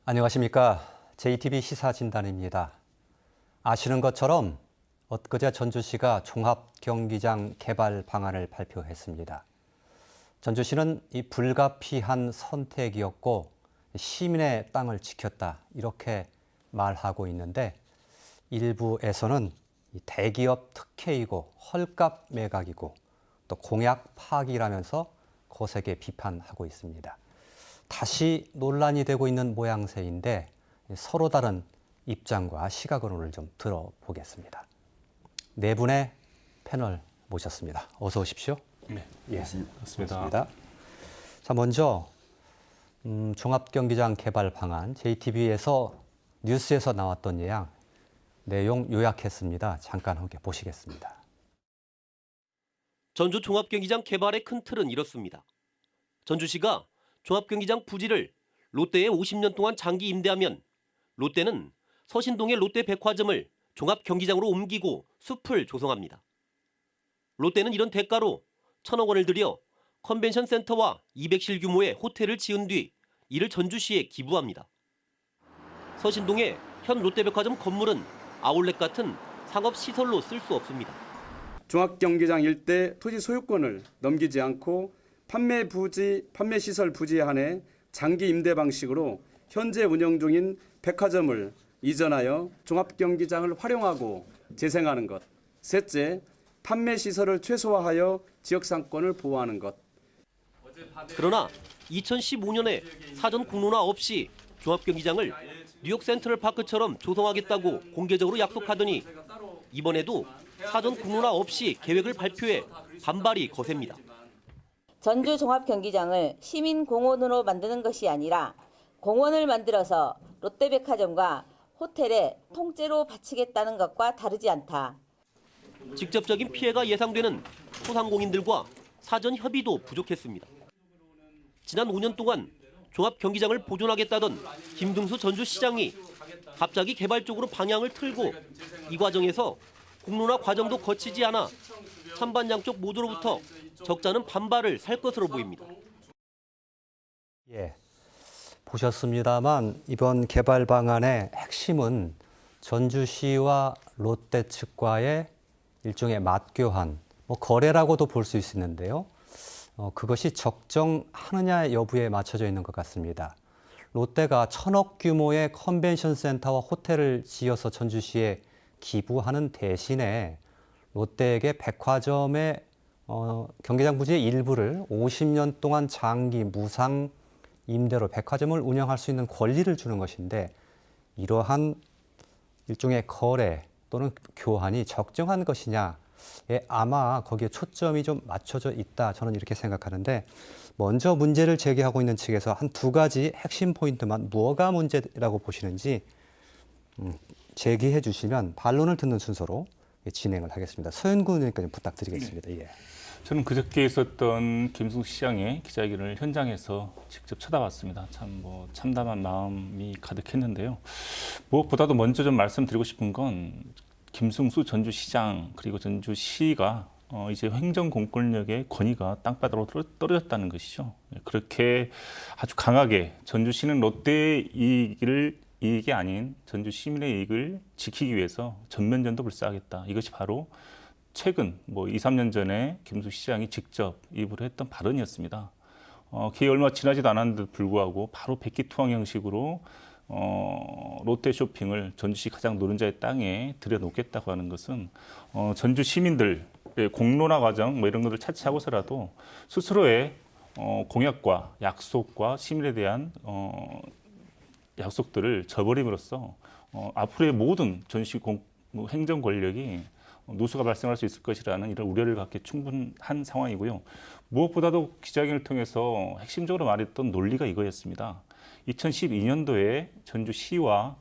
안녕하십니까. JTBC 시사진단입니다. 아시는 것처럼 엊그제 전주시가 종합경기장 개발 방안을 발표했습니다. 전주시는 이 불가피한 선택이었고 시민의 땅을 지켰다 이렇게 말하고 있는데 일부에서는 대기업 특혜이고 헐값 매각이고 또 공약 파기라면서 거세게 비판하고 있습니다. 다시 논란이 되고 있는 모양새인데 서로 다른 입장과 시각을 오늘 좀 들어보겠습니다. 네 분의 패널 모셨습니다. 어서 오십시오. 네, 반갑습니다. 자, 먼저 종합경기장 개발 방안 JTBC에서 뉴스에서 나왔던 내용 요약했습니다. 잠깐 함께 보시겠습니다. 전주 종합경기장 개발의 큰 틀은 이렇습니다. 전주시가 종합경기장 부지를 롯데에 50년 동안 장기 임대하면 롯데는 서신동의 롯데백화점을 종합경기장으로 옮기고 숲을 조성합니다. 롯데는 이런 대가로 1,000억 원을 들여 컨벤션 센터와 200실 규모의 호텔을 지은 뒤 이를 전주시에 기부합니다. 서신동의 현 롯데백화점 건물은 아울렛 같은 상업시설로 쓸 수 없습니다. 종합경기장 일대 토지 소유권을 넘기지 않고 판매시설 부지에 한해 장기 임대 방식으로 현재 운영 중인 백화점을 이전하여 종합경기장을 활용하고 재생하는 것. 셋째, 판매시설을 최소화하여 지역상권을 보호하는 것. 그러나 2015년에 사전 공론화 없이 종합경기장을 뉴욕 센트럴파크처럼 조성하겠다고 공개적으로 약속하더니 이번에도 사전 공론화 없이 계획을 발표해 반발이 거셉니다. 전주 종합경기장을 시민공원으로 만드는 것이 아니라 공원을 만들어서 롯데백화점과 호텔에 통째로 바치겠다는 것과 다르지 않다. 직접적인 피해가 예상되는 소상공인들과 사전 협의도 부족했습니다. 지난 5년 동안 종합경기장을 보존하겠다던 김등수 전주시장이 갑자기 개발 쪽으로 방향을 틀고 이 과정에서 공론화 과정도 거치지 않아 찬반 양쪽 모두로부터 적잖은 반발을 살 것으로 보입니다. 보셨습니다만 이번 개발 방안의 핵심은 전주시와 롯데 측과의 일종의 맞교환, 거래라고도 볼 수 있는데요. 그것이 적정하느냐 여부에 맞춰져 있는 것 같습니다. 롯데가 1,000억 규모의 컨벤션 센터와 호텔을 지어서 전주시에 기부하는 대신에 롯데에게 백화점의 경기장 부지의 일부를 50년 동안 장기 무상 임대로 백화점을 운영할 수 있는 권리를 주는 것인데 이러한 일종의 거래 또는 교환이 적정한 것이냐에 아마 거기에 초점이 좀 맞춰져 있다 저는 이렇게 생각하는데 먼저 문제를 제기하고 있는 측에서 한 두 가지 핵심 포인트만 뭐가 문제라고 보시는지 제기해 주시면 반론을 듣는 순서로 진행을 하겠습니다. 서현구 의원님께 부탁드리겠습니다. 네. 저는 그저께 있었던 김승수 시장의 기자회견을 현장에서 직접 쳐다봤습니다. 참 참담한 마음이 가득했는데요. 무엇보다도 먼저 좀 말씀드리고 싶은 건 김승수 전주시장 그리고 전주시가 이제 행정공권력의 권위가 땅바닥으로 떨어졌다는 것이죠. 그렇게 아주 강하게 전주시는 롯데의 이익이 아닌 전주 시민의 이익을 지키기 위해서 전면전도 불사하겠다. 이것이 바로 최근 2, 3년 전에 김승수 시장이 직접 입으로 했던 발언이었습니다. 기회 얼마 지나지도 않았는데도 불구하고 바로 백기투항 형식으로 롯데 쇼핑을 전주시 가장 노른자의 땅에 들여놓겠다고 하는 것은 전주 시민들의 공론화 과정 이런 것을 차치하고서라도 스스로의 공약과 약속과 시민에 대한 약속들을 저버림으로써 앞으로의 모든 전시 행정 권력이 누수가 발생할 수 있을 것이라는 이런 우려를 갖기 충분한 상황이고요. 무엇보다도 기자회견을 통해서 핵심적으로 말했던 논리가 이거였습니다. 2012년도에 전주시와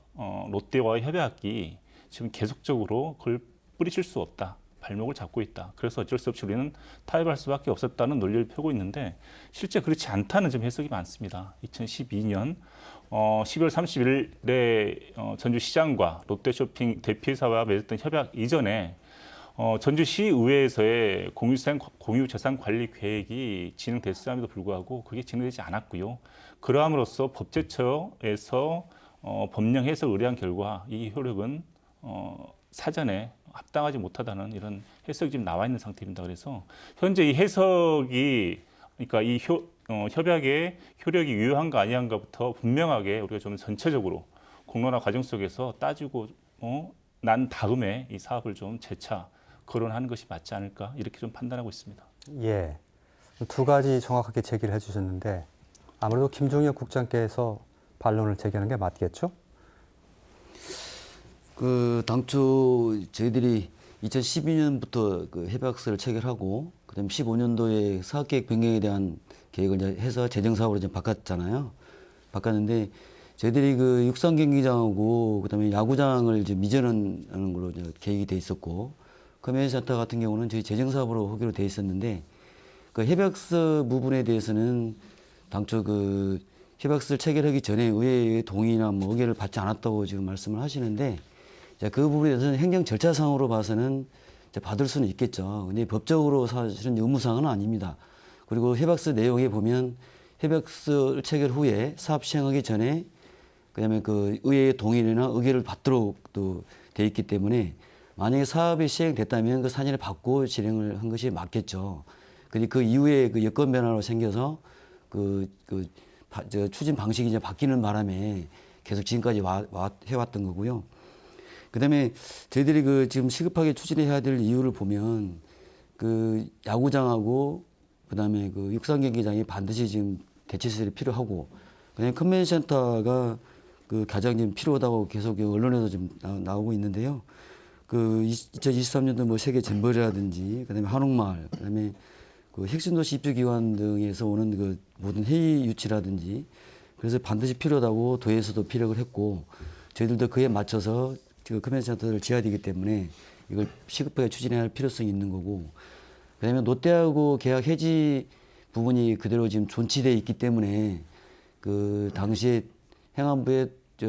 롯데와의 협약이 지금 계속적으로 그걸 뿌리칠 수 없다. 발목을 잡고 있다. 그래서 어쩔 수 없이 우리는 타협할 수밖에 없었다는 논리를 펴고 있는데 실제 그렇지 않다는 좀 해석이 많습니다. 2012년 12월 30일에 전주시장과 롯데쇼핑 대표이사와 맺었던 협약 이전에 전주시의회에서의 공유재산 관리 계획이 진행됐음에도 불구하고 그게 진행되지 않았고요. 그러함으로써 법제처에서 법령 해석 의뢰한 결과 이 효력은 사전에 합당하지 못하다는 이런 해석이 지금 나와 있는 상태입니다. 그래서 현재 이 해석이 그러니까 이 협약의 효력이 유효한가 아니한가부터 분명하게 우리가 좀 전체적으로 공론화 과정 속에서 따지고 난 다음에 이 사업을 좀 재차 거론하는 것이 맞지 않을까 이렇게 좀 판단하고 있습니다. 예. 두 가지 정확하게 제기를 해주셨는데 아무래도 김종혁 국장께서 반론을 제기하는 게 맞겠죠? 그 당초 저희들이 2012년부터 그 협약서를 체결하고 그다음에 15년도에 사업계획 변경에 대한 계획을 이제 해서 재정사업으로 이제 바꿨잖아요. 바꿨는데 저희들이 그 육상 경기장하고 그다음에 야구장을 이제 미전하는 걸로 이제 계획이 돼 있었고 커뮤니티센터 같은 경우는 저희 재정사업으로 하기로 돼 있었는데 그 협약서 부분에 대해서는 당초 그 협약서를 체결하기 전에 의회의 동의나 뭐 의결을 받지 않았다고 지금 말씀을 하시는데 그 부분에 대해서는 행정 절차상으로 봐서는 받을 수는 있겠죠. 근데 법적으로 사실은 의무사항은 아닙니다. 그리고 협약서 내용에 보면 협약서 체결 후에 사업 시행하기 전에 그다음에 그 의회의 동의나 의결을 받도록 또 돼 있기 때문에 만약에 사업이 시행됐다면 그 사전에 받고 진행을 한 것이 맞겠죠. 근데 그 이후에 그 여건 변화로 생겨서 추진 방식이 이제 바뀌는 바람에 계속 지금까지 해왔던 거고요. 그다음에 저희들이 그 지금 시급하게 추진해야 될 이유를 보면 그 야구장하고 그다음에 그 육상 경기장이 반드시 지금 대체시설이 필요하고 그다음에 컨벤션 센터가 그 가장 지금 필요하다고 계속 언론에도 좀 나오고 있는데요. 그 2023년도 뭐 세계 잼버리라든지 그다음에 한옥마을 그다음에 그 핵심도시 입주기관 등에서 오는 그 모든 회의 유치라든지 그래서 반드시 필요하다고 도에서도 피력을 했고 저희들도 그에 맞춰서 그 컨벤션 센터를 지어야 되기 때문에 이걸 시급하게 추진해야 할 필요성이 있는 거고 그다음에 롯데하고 계약 해지 부분이 그대로 지금 존치돼 있기 때문에 그 당시에 행안부에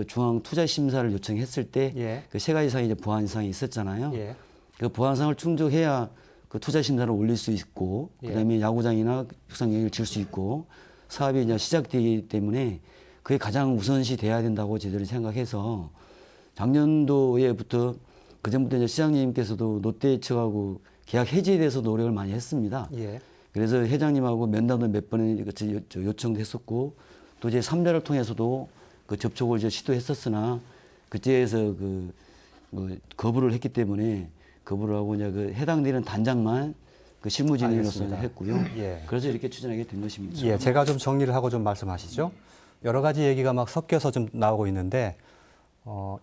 중앙 투자 심사를 요청했을 때 그 세 가지 사항이 이제 보완 사항이 있었잖아요. 예. 그 보완 사항을 충족해야 그 투자 심사를 올릴 수 있고 그다음에 야구장이나 육상 경기를 지을 수 있고 사업이 이제 시작되기 때문에 그게 가장 우선시 돼야 된다고 저희들은 생각해서 작년도에부터 그 전부터 이제 시장님께서도 롯데 측하고 계약 해지에 대해서 노력을 많이 했습니다. 예. 그래서 회장님하고 면담도 몇 번에 요청도 했었고 또 이제 3자를 통해서도 그 접촉을 이제 시도했었으나 그때에서 뭐 거부를 했기 때문에 거부를 하고 이제 그 해당되는 단장만 그 실무진으로서 했고요. 예. 그래서 이렇게 추진하게 된 것입니다. 예, 제가 좀 정리를 하고 좀 말씀하시죠. 여러 가지 얘기가 막 섞여서 좀 나오고 있는데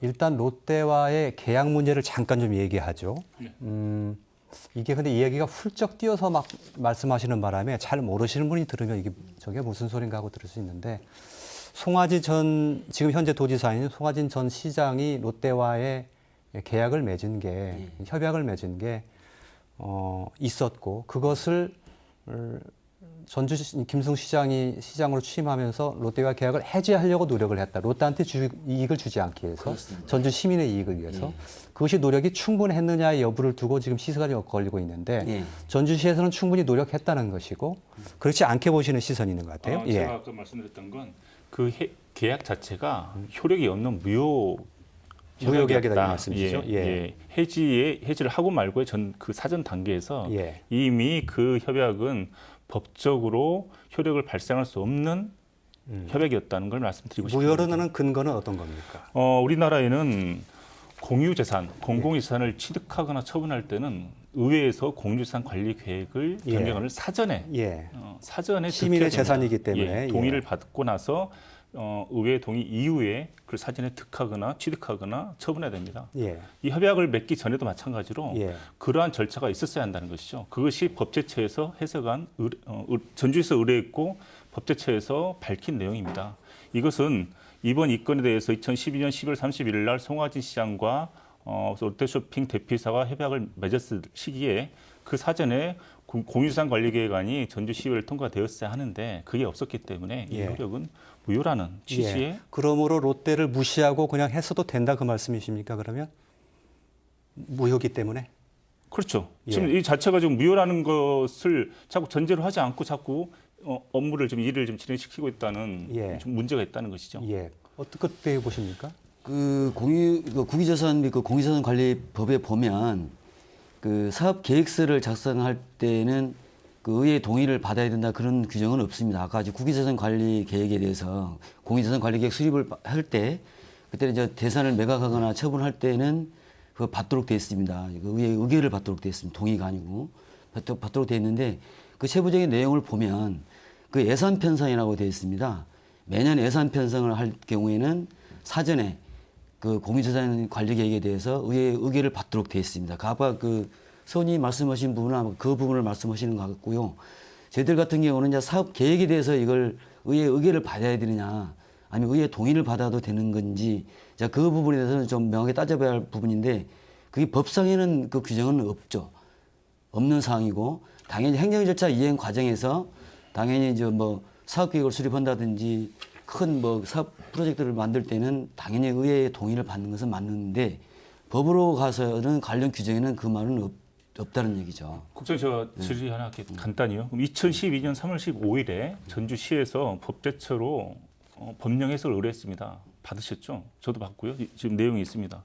일단 롯데와의 계약 문제를 잠깐 좀 얘기하죠. 이게 근데 이 얘기가 훌쩍 뛰어서 막 말씀하시는 바람에 잘 모르시는 분이 들으면 이게 저게 무슨 소린가 하고 들을 수 있는데 송화진 전 지금 현재 도지사인 송화진 전 시장이 롯데와의 계약을 맺은 게 협약을 맺은 게 있었고 그것을 전주 김승 시장이 시장으로 취임하면서 롯데와 계약을 해지하려고 노력을 했다. 롯데한테 이익을 주지 않기 위해서 그렇습니다. 전주 시민의 이익을 위해서 그것이 노력이 충분했느냐의 여부를 두고 지금 시선이 걸리고 있는데 전주시에서는 충분히 노력했다는 것이고 그렇지 않게 보시는 시선이 있는 것 같아요. 제가 아까 말씀드렸던 건 그 계약 자체가 효력이 없는 무효계약이다 이 말씀이시죠? 해지를 하고 말고의 그 사전 단계에서 이미 그 협약은 법적으로 효력을 발생할 수 없는 협약이었다는 걸 말씀드리고 싶습니다. 무효로 나는 근거는 어떤 겁니까? 우리나라에는 공유재산, 공공유산을 취득하거나 처분할 때는 의회에서 공유재산 관리 계획을 변경을 사전에 시민의 재산이기 때문에 동의를 받고 나서 의회 동의 이후에 그걸 사전에 득하거나 취득하거나 처분해야 됩니다. 이 협약을 맺기 전에도 마찬가지로 그러한 절차가 있었어야 한다는 것이죠. 그것이 법제처에서 해석한 전주에서 의뢰했고 법제처에서 밝힌 내용입니다. 이것은 이번 이 건에 대해서 2012년 12월 31일 날 송화진 시장과 롯데쇼핑 대표이사가 협약을 맺었을 시기에 그 사전에 공유재산 관리계획안이 전주시의회를 통과되었어야 하는데 그게 없었기 때문에 이 효력은 무효라는 취지의 그러므로 롯데를 무시하고 그냥 했어도 된다 그 말씀이십니까? 그러면 무효기 때문에? 그렇죠. 예. 지금 이 자체가 좀 무효라는 것을 자꾸 전제로 하지 않고 자꾸 업무를 좀 일을 좀 진행시키고 있다는 예. 좀 문제가 있다는 것이죠. 예. 어떻게 보십니까? 그 국유재산 및 그 공유재산관리법에 보면 그 사업 계획서를 작성할 때는 그 의회 동의를 받아야 된다 그런 규정은 없습니다. 아까 국유재산 관리 계획에 대해서 공유재산 관리 계획 수립을 할 때 그때는 이제 대산을 매각하거나 처분할 때는 그거 받도록 되어 있습니다. 그 의회 의결을 받도록 되어 있습니다. 동의가 아니고 받도록 되어 있는데 그 세부적인 내용을 보면 그 예산 편성이라고 되어 있습니다. 매년 예산 편성을 할 경우에는 사전에 그 공유재산 관리 계획에 대해서 의회 의결을 받도록 되어 있습니다. 아까 그 선이 말씀하신 부분은 그 부분을 말씀하시는 것 같고요. 저희들 같은 경우는 이제 사업 계획에 대해서 이걸 의회 의결을 받아야 되느냐, 아니면 의회 동의를 받아도 되는 건지, 그 부분에 대해서는 좀 명확히 따져봐야 할 부분인데, 그게 법상에는 그 규정은 없죠. 없는 사항이고, 당연히 행정 절차 이행 과정에서 당연히 이제 뭐 사업 계획을 수립한다든지 큰 뭐 사업 프로젝트를 만들 때는 당연히 의회의 동의를 받는 것은 맞는데, 법으로 가서는 관련 규정에는 그 말은 없다는 얘기죠. 국장님, 제가 질의 하나 이렇게 간단히요. 그럼 2012년 3월 15일에 전주시에서 법제처로 법령 해석을 의뢰했습니다. 받으셨죠? 저도 받고요. 지금 내용이 있습니다.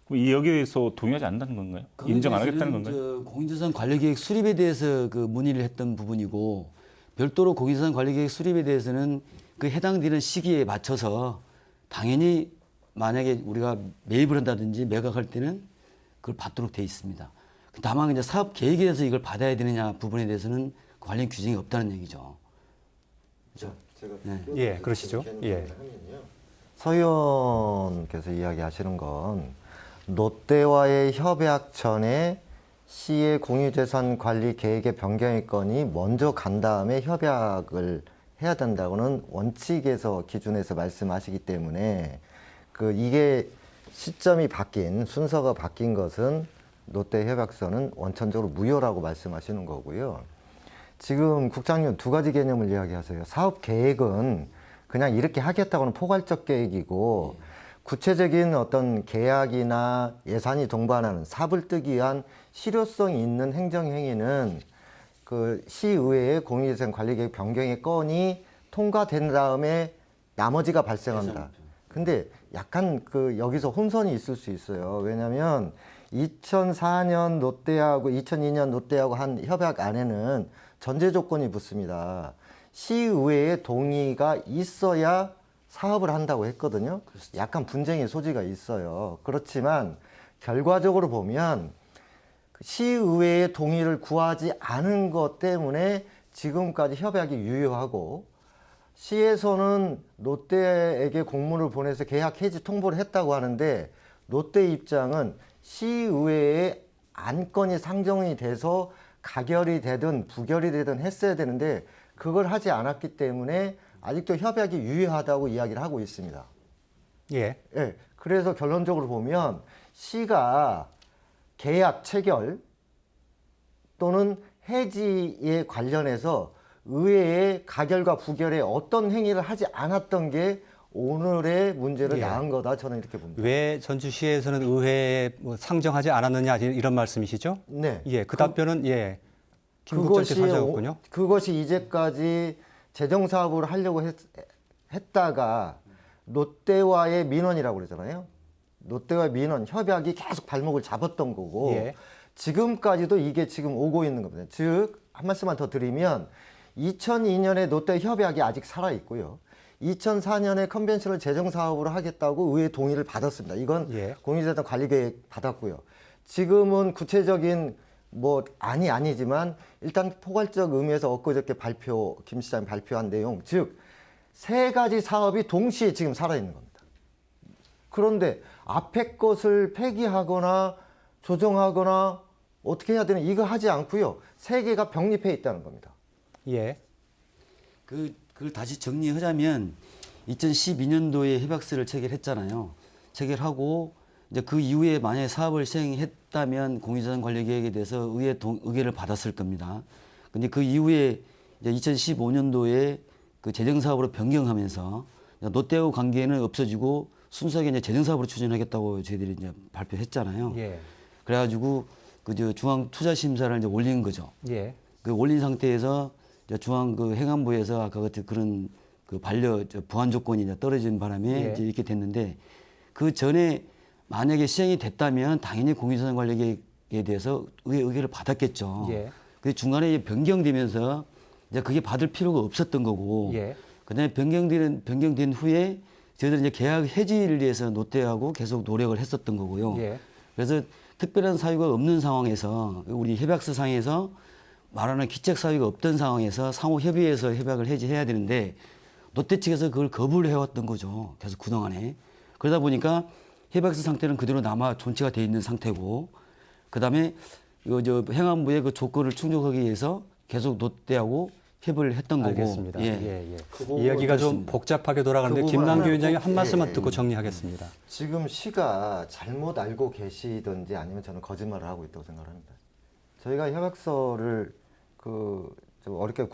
그럼 이 여기에 대해서 동의하지 않는다는 건가요? 인정 안 하겠다는 건가요? 공유재산 관리계획 수립에 대해서 그 문의를 했던 부분이고, 별도로 공유재산 관리계획 수립에 대해서는 그 해당되는 시기에 맞춰서 당연히 만약에 우리가 매입을 한다든지 매각할 때는 그걸 받도록 돼 있습니다. 다만 이제 사업 계획에 대해서 이걸 받아야 되느냐 부분에 대해서는 관련 규정이 없다는 얘기죠. 그렇죠? 네. 예, 그러시죠. 예. 서 의원께서 이야기하시는 건 롯데와의 협약 전에 시의 공유재산 관리 계획의 변경의 건이 먼저 간 다음에 협약을 해야 된다고는 원칙에서 기준에서 말씀하시기 때문에 이게 시점이 바뀐 순서가 바뀐 것은 롯데 협약서는 원천적으로 무효라고 말씀하시는 거고요. 지금 국장님 두 가지 개념을 이야기하세요. 사업 계획은 그냥 이렇게 하겠다고는 포괄적 계획이고, 구체적인 어떤 계약이나 예산이 동반하는 삽을 뜨기 위한 실효성이 있는 행정행위는 그 시의회의 공유재산 관리계획 변경의 건이 통과된 다음에 나머지가 발생합니다. 근데 약간 여기서 혼선이 있을 수 있어요. 왜냐하면 2004년 롯데하고 2002년 롯데하고 한 협약 안에는 전제 조건이 붙습니다. 시의회의 동의가 있어야 사업을 한다고 했거든요. 약간 분쟁의 소지가 있어요. 그렇지만 결과적으로 보면 시의회의 동의를 구하지 않은 것 때문에 지금까지 협약이 유효하고, 시에서는 롯데에게 공문을 보내서 계약 해지 통보를 했다고 하는데, 롯데 입장은 시의회에 안건이 상정이 돼서 가결이 되든 부결이 되든 했어야 되는데 그걸 하지 않았기 때문에 아직도 협약이 유효하다고 이야기를 하고 있습니다. 예. 예, 그래서 결론적으로 보면 시가 계약 체결 또는 해지에 관련해서 의회의 가결과 부결에 어떤 행위를 하지 않았던 게 오늘의 문제를 예. 낳은 거다, 저는 이렇게 봅니다. 왜 전주시에서는 의회에 상정하지 않았느냐 이런 말씀이시죠? 네. 예, 그 답변은 예, 김 국장께서 하셨군요. 그것이 이제까지 재정사업을 하려고 했다가 롯데와의 민원이라고 그러잖아요. 롯데와 민원 협약이 계속 발목을 잡았던 거고, 예. 지금까지도 이게 지금 오고 있는 겁니다. 즉, 한 말씀만 더 드리면 2002년에 롯데 협약이 아직 살아있고요. 2004년에 컨벤셔널 재정사업으로 하겠다고 의회 동의를 받았습니다. 이건 예. 공유재산 관리계획 받았고요. 지금은 구체적인 아니지만 일단 포괄적 의미에서 엊그저께 김 시장이 발표한 내용, 즉 세 가지 사업이 동시에 지금 살아있는 겁니다. 그런데 앞에 것을 폐기하거나 조정하거나 어떻게 해야 되는, 이거 하지 않고요. 세 개가 병립해 있다는 겁니다. 예. 그걸 다시 정리하자면 2012년도에 협약서를 체결했잖아요. 체결하고 이제 그 이후에 만약에 사업을 시행했다면 공유재산 관리 계획에 대해서 의결을 받았을 겁니다. 근데 그 이후에 이제 2015년도에 그 재정사업으로 변경하면서 롯데하고 관계는 없어지고 순수하게 이제 재정사업으로 추진하겠다고 저희들이 이제 발표했잖아요. 예. 그래가지고 그 중앙투자심사를 이제 올린 거죠. 예. 그 올린 상태에서 이제 중앙 그 행안부에서 아까 같은 그런 그 보완 조건이 이제 떨어진 바람에 예. 이제 이렇게 됐는데 그 전에 만약에 시행이 됐다면 당연히 공유재산관리계획에 대해서 의결을 받았겠죠. 예. 그 중간에 변경되면서 이제 그게 받을 필요가 없었던 거고. 예. 그다음에 변경된 후에 저희들은 이제 계약 해지를 위해서 롯데하고 계속 노력을 했었던 거고요. 예. 그래서 특별한 사유가 없는 상황에서 우리 협약서상에서 말하는 기책 사유가 없던 상황에서 상호 협의해서 협약을 해지해야 되는데 롯데 측에서 그걸 거부를 해왔던 거죠. 계속 그동안에. 그러다 보니까 협약서 상태는 그대로 남아 존치가 돼 있는 상태고 그다음에 행안부의 그 조건을 충족하기 위해서 계속 롯데하고 협의를 했던 거고. 알겠습니다. 예. 예, 예. 이야기가 좀 복잡하게 돌아가는데 그 김남규 부분은 위원장님 한 꼭, 말씀만 예. 듣고 정리하겠습니다. 지금 시가 잘못 알고 계시든지 아니면 저는 거짓말을 하고 있다고 생각합니다. 저희가 협약서를 좀 어렵게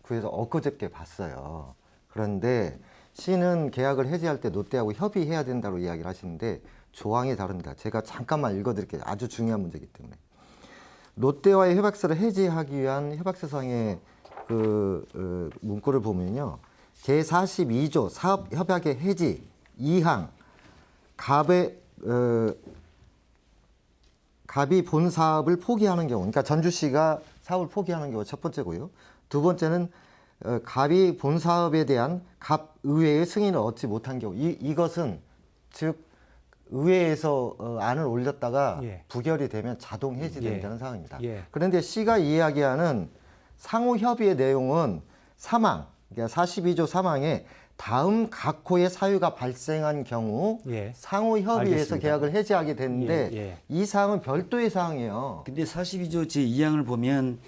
구해서 엊그저께 봤어요. 그런데 시는 계약을 해지할 때 롯데하고 협의해야 된다고 이야기를 하시는데 조항이 다릅니다. 제가 잠깐만 읽어드릴게요. 아주 중요한 문제이기 때문에. 롯데와의 협약서를 해지하기 위한 협약서상의 문구를 보면요. 제42조 사업협약의 해지 2항 갑이 본 사업을 포기하는 경우, 그러니까 전주시가 사업을 포기하는 경우 첫 번째고요. 두 번째는 갑이 본 사업에 대한 갑 의회의 승인을 얻지 못한 경우, 이것은 즉 의회에서 안을 올렸다가 예. 부결이 되면 자동 해지된다는 예. 사항입니다. 예. 그런데 시가 이야기하는 상호 협의의 내용은 3항, 그러니까 42조 3항에 다음 각 호의 사유가 발생한 경우 예. 상호 협의에서 알겠습니다. 계약을 해지하게 되는데 예, 예. 이 사항은 별도의 사항이에요. 근데 42조 제2항을 보면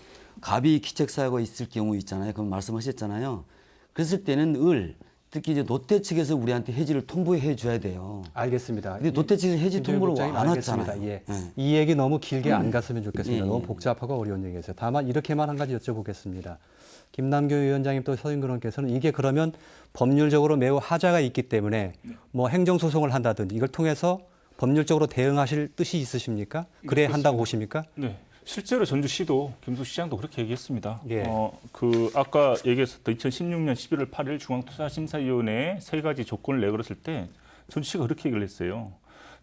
갑이 기책 사유가 있을 경우 있잖아요. 그럼 말씀하셨잖아요. 그랬을 때는 특히 이제 롯데 측에서 우리한테 해지를 통보해 줘야 돼요. 알겠습니다. 근데 롯데 측에서 해지 통보를 국장님 안 알겠습니다. 왔잖아요. 예. 예. 이 얘기 너무 길게 안 갔으면 좋겠습니다. 예, 너무 예. 복잡하고 어려운 얘기였어요. 다만 이렇게만 한 가지 여쭤보겠습니다. 김남규 위원장님 또 서인근 의원께서는 이게 그러면 법률적으로 매우 하자가 있기 때문에 뭐 행정소송을 한다든지 이걸 통해서 법률적으로 대응하실 뜻이 있으십니까? 그래야 한다고 보십니까? 네. 실제로 전주시도 김숙시장도 그렇게 얘기했습니다. 예. 아까 얘기했었던 2016년 11월 8일 중앙투자심사위원회에 세 가지 조건을 내걸었을 때 전주시가 그렇게 얘기를 했어요.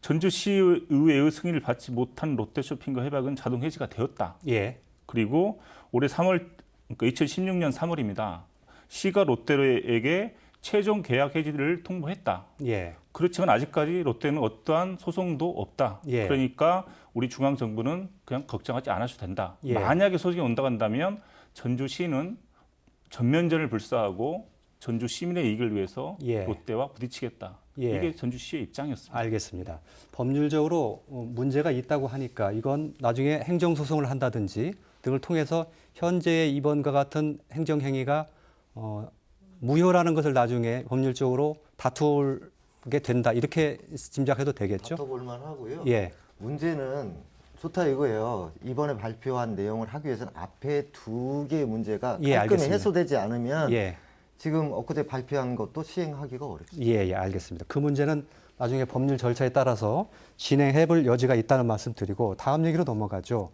전주시의회의 승인을 받지 못한 롯데쇼핑과 협약은 자동 해지가 되었다. 예. 그리고 올해 3월, 그러니까 2016년 3월입니다. 시가 롯데에게 최종 계약 해지를 통보했다. 예. 그렇지만 아직까지 롯데는 어떠한 소송도 없다. 예. 그러니까 우리 중앙정부는 그냥 걱정하지 않아도 된다. 예. 만약에 소송이 온다고 한다면 전주시는 전면전을 불사하고 전주 시민의 이익을 위해서 예. 롯데와 부딪히겠다. 예. 이게 전주시의 입장이었습니다. 알겠습니다. 법률적으로 문제가 있다고 하니까 이건 나중에 행정소송을 한다든지 등을 통해서 현재의 이번과 같은 행정행위가 무효라는 것을 나중에 법률적으로 다투게 된다. 이렇게 짐작해도 되겠죠? 다퉈볼 만하고요. 예. 문제는 좋다 이거예요. 이번에 발표한 내용을 하기 위해서는 앞에 두 개의 문제가 예, 깔끔히 알겠습니다. 해소되지 않으면 예. 지금 엊그제 발표한 것도 시행하기가 어렵습니다. 예, 예, 알겠습니다. 그 문제는 나중에 법률 절차에 따라서 진행해 볼 여지가 있다는 말씀 드리고 다음 얘기로 넘어가죠.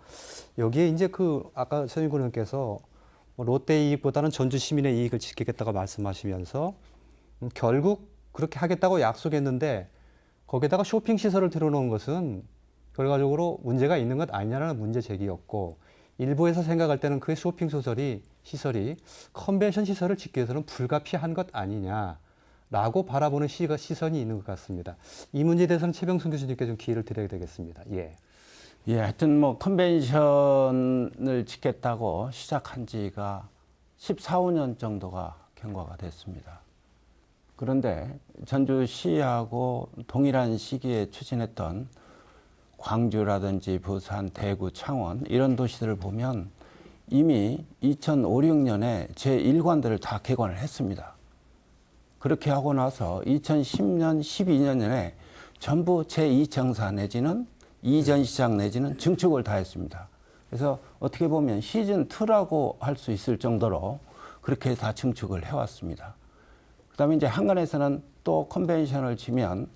여기에 이제 아까 서인근 의원께서 롯데 이익보다는 전주 시민의 이익을 지키겠다고 말씀하시면서 결국 그렇게 하겠다고 약속했는데 거기에다가 쇼핑 시설을 들어놓은 것은 결과적으로 문제가 있는 것 아니냐는 문제 제기였고 일부에서 생각할 때는 그 쇼핑 시설이 컨벤션 시설을 짓기 위해서는 불가피한 것 아니냐라고 바라보는 시선이 있는 것 같습니다. 이 문제에 대해서는 최병순 교수님께 좀 기회를 드려야 되겠습니다. 예. 예, 하여튼 컨벤션을 짓겠다고 시작한 지가 14, 15년 정도가 경과가 됐습니다. 그런데 전주시하고 동일한 시기에 추진했던 광주라든지 부산, 대구, 창원 이런 도시들을 보면 이미 2005, 6년에 제1관들을 다 개관을 했습니다. 그렇게 하고 나서 2010년, 12년에 전부 제2청사 내지는 이전시장 내지는 증축을 다 했습니다. 그래서 어떻게 보면 시즌2라고 할 수 있을 정도로 그렇게 다 증축을 해왔습니다. 그 다음에 이제 한간에서는 또 컨벤션을 치면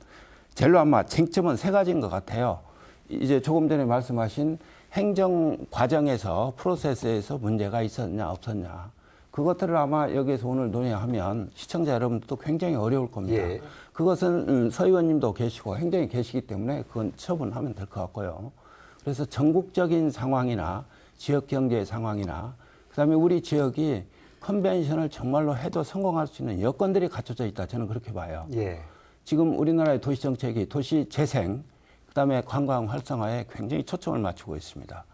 제일로 아마 쟁점은 세 가지인 것 같아요. 이제 조금 전에 말씀하신 행정 과정에서 프로세스에서 문제가 있었냐 없었냐 그것들을 아마 여기에서 오늘 논의하면 시청자 여러분들도 굉장히 어려울 겁니다. 예. 그것은 서 의원님도 계시고 행정에 계시기 때문에 그건 처분하면 될 것 같고요. 그래서 전국적인 상황이나 지역 경제 상황이나 그다음에 우리 지역이 컨벤션을 정말로 해도 성공할 수 있는 여건들이 갖춰져 있다. 저는 그렇게 봐요. 예. 지금 우리나라의 도시 정책이 도시 재생, 그다음에 관광 활성화에 굉장히 초점을 맞추고 있습니다.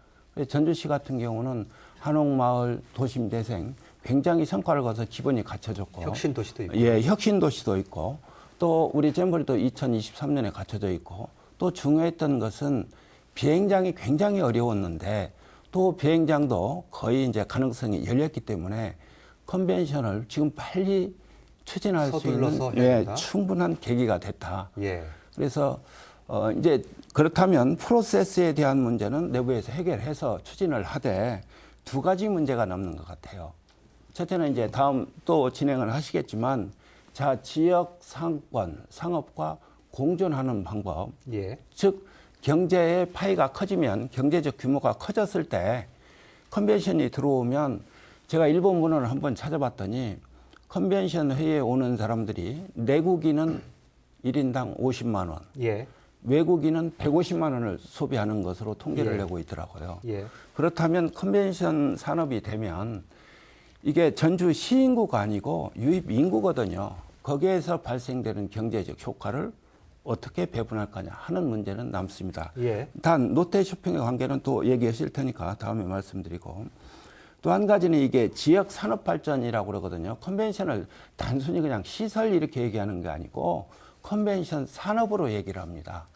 전주시 같은 경우는 한옥마을 도심 재생 굉장히 성과를 거둬서 기본이 갖춰졌고 혁신 도시도 있고. 예, 혁신 도시도 있고 또 우리 잼버리도 2023년에 갖춰져 있고 또 중요했던 것은 비행장이 굉장히 어려웠는데 또 비행장도 거의 이제 가능성이 열렸기 때문에 컨벤션을 지금 빨리 추진할 수 서둘러서 있는 해야 예, 된다? 충분한 계기가 됐다. 예. 그래서 이제 그렇다면 프로세스에 대한 문제는 내부에서 해결해서 추진을 하되 두 가지 문제가 남는 것 같아요. 첫째는 이제 다음 또 진행을 하시겠지만 자 지역 상권, 상업과 공존하는 방법. 예. 즉 경제의 파이가 커지면 경제적 규모가 커졌을 때 컨벤션이 들어오면 제가 일본 문헌을 한번 찾아봤더니 컨벤션 회의에 오는 사람들이 내국인은 1인당 50만 원, 예. 외국인은 150만 원을 소비하는 것으로 통계를 예. 내고 있더라고요. 예. 그렇다면 컨벤션 산업이 되면 이게 전주 시인구가 아니고 유입 인구거든요. 거기에서 발생되는 경제적 효과를 어떻게 배분할 거냐 하는 문제는 남습니다. 예. 단 롯데 쇼핑의 관계는 또 얘기하실 테니까 다음에 말씀드리고 또 한 가지는 이게 지역 산업 발전이라고 그러거든요. 컨벤션을 단순히 그냥 시설 이렇게 얘기하는 게 아니고 컨벤션 산업으로 얘기를 합니다.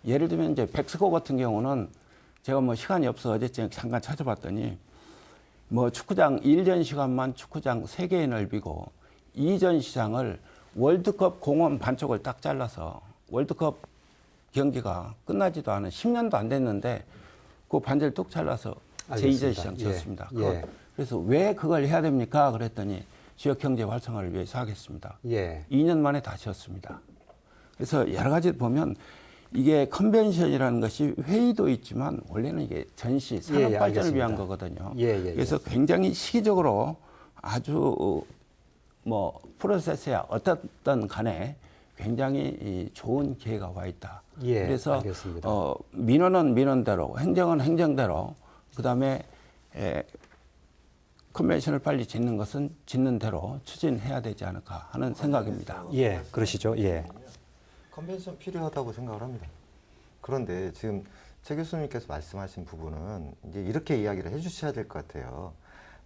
예를 들면 이제 백스코 같은 경우는 제가 뭐 시간이 없어 어제 잠깐 찾아봤더니 뭐 축구장 1전 시간만 축구장 3개의 넓이고 2전 시장을 월드컵 공원 반쪽을 딱 잘라서 월드컵 경기가 끝나지도 않은 10년도 안 됐는데 그 반지를 뚝 잘라서 제2전 시장 지었습니다. 예. 그래서 왜 그걸 해야 됩니까? 그랬더니 지역 경제 활성화를 위해서 하겠습니다. 예. 2년 만에 다 지었습니다. 그래서 여러 가지 보면 이게 컨벤션이라는 것이 회의도 있지만 원래는 이게 전시 산업 예, 발전을 위한 알겠습니다. 거거든요. 예. 그래서 굉장히 시기적으로 아주 뭐 프로세스야 어떻든 간에 굉장히 좋은 기회가 와 있다. 예, 그래서 알겠습니다. 민원은 민원대로, 행정은 행정대로, 그다음에 컨벤션을 빨리 짓는 것은 짓는 대로 추진해야 되지 않을까 하는 생각입니다. 예. 그러시죠. 예. 컨벤션 필요하다고 생각을 합니다. 그런데 지금 최 교수님께서 말씀하신 부분은 이제 이렇게 이야기를 해주셔야 될 것 같아요.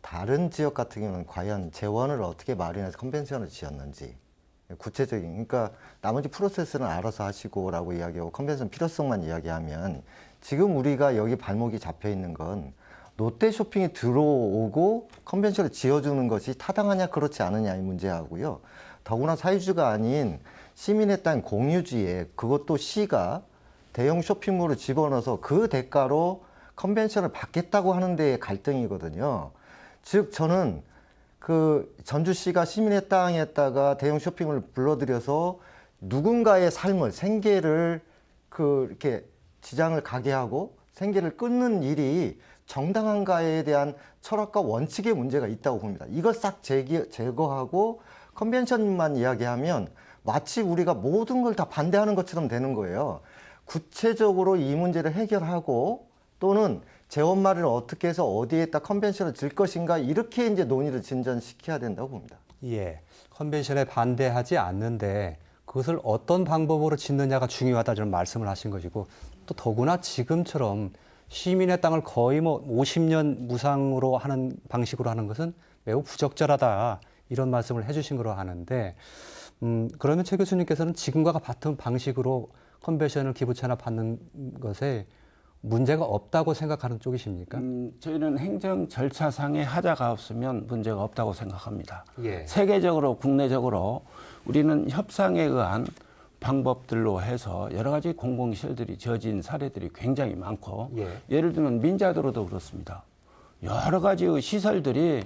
다른 지역 같은 경우는 과연 재원을 어떻게 마련해서 컨벤션을 지었는지 구체적인, 그러니까 나머지 프로세스는 알아서 하시고라고 이야기하고 컨벤션 필요성만 이야기하면 지금 우리가 여기 발목이 잡혀 있는 건 롯데 쇼핑이 들어오고 컨벤션을 지어주는 것이 타당하냐 그렇지 않느냐의 문제하고요. 더구나 사유주가 아닌 시민의 땅 공유지에 그것도 시가 대형 쇼핑몰을 집어넣어서 그 대가로 컨벤션을 받겠다고 하는 데에 갈등이거든요. 즉 저는 그 전주시가 시민의 땅에다가 대형 쇼핑을 불러들여서 누군가의 삶을 생계를 이렇게 지장을 가게 하고 생계를 끊는 일이 정당한가에 대한 철학과 원칙의 문제가 있다고 봅니다. 이걸 싹 제거하고 컨벤션만 이야기하면 마치 우리가 모든 걸 다 반대하는 것처럼 되는 거예요. 구체적으로 이 문제를 해결하고 또는 재원 마련을 어떻게 해서 어디에다 컨벤션을 질 것인가 이렇게 이제 논의를 진전시켜야 된다고 봅니다. 예. 컨벤션에 반대하지 않는데 그것을 어떤 방법으로 짓느냐가 중요하다 저는 말씀을 하신 것이고 또 더구나 지금처럼 시민의 땅을 거의 뭐 50년 무상으로 하는 방식으로 하는 것은 매우 부적절하다 이런 말씀을 해주신 거로 하는데 그러면 최 교수님께서는 지금과 같은 방식으로 컨벤션을 기부채나 받는 것에 문제가 없다고 생각하는 쪽이십니까? 저희는 행정 절차상의 하자가 없으면 문제가 없다고 생각합니다. 예. 세계적으로 국내적으로 우리는 협상에 의한 방법들로 해서 여러 가지 공공시설들이 지어진 사례들이 굉장히 많고 예. 예를 들면 민자도로도 그렇습니다. 여러 가지 시설들이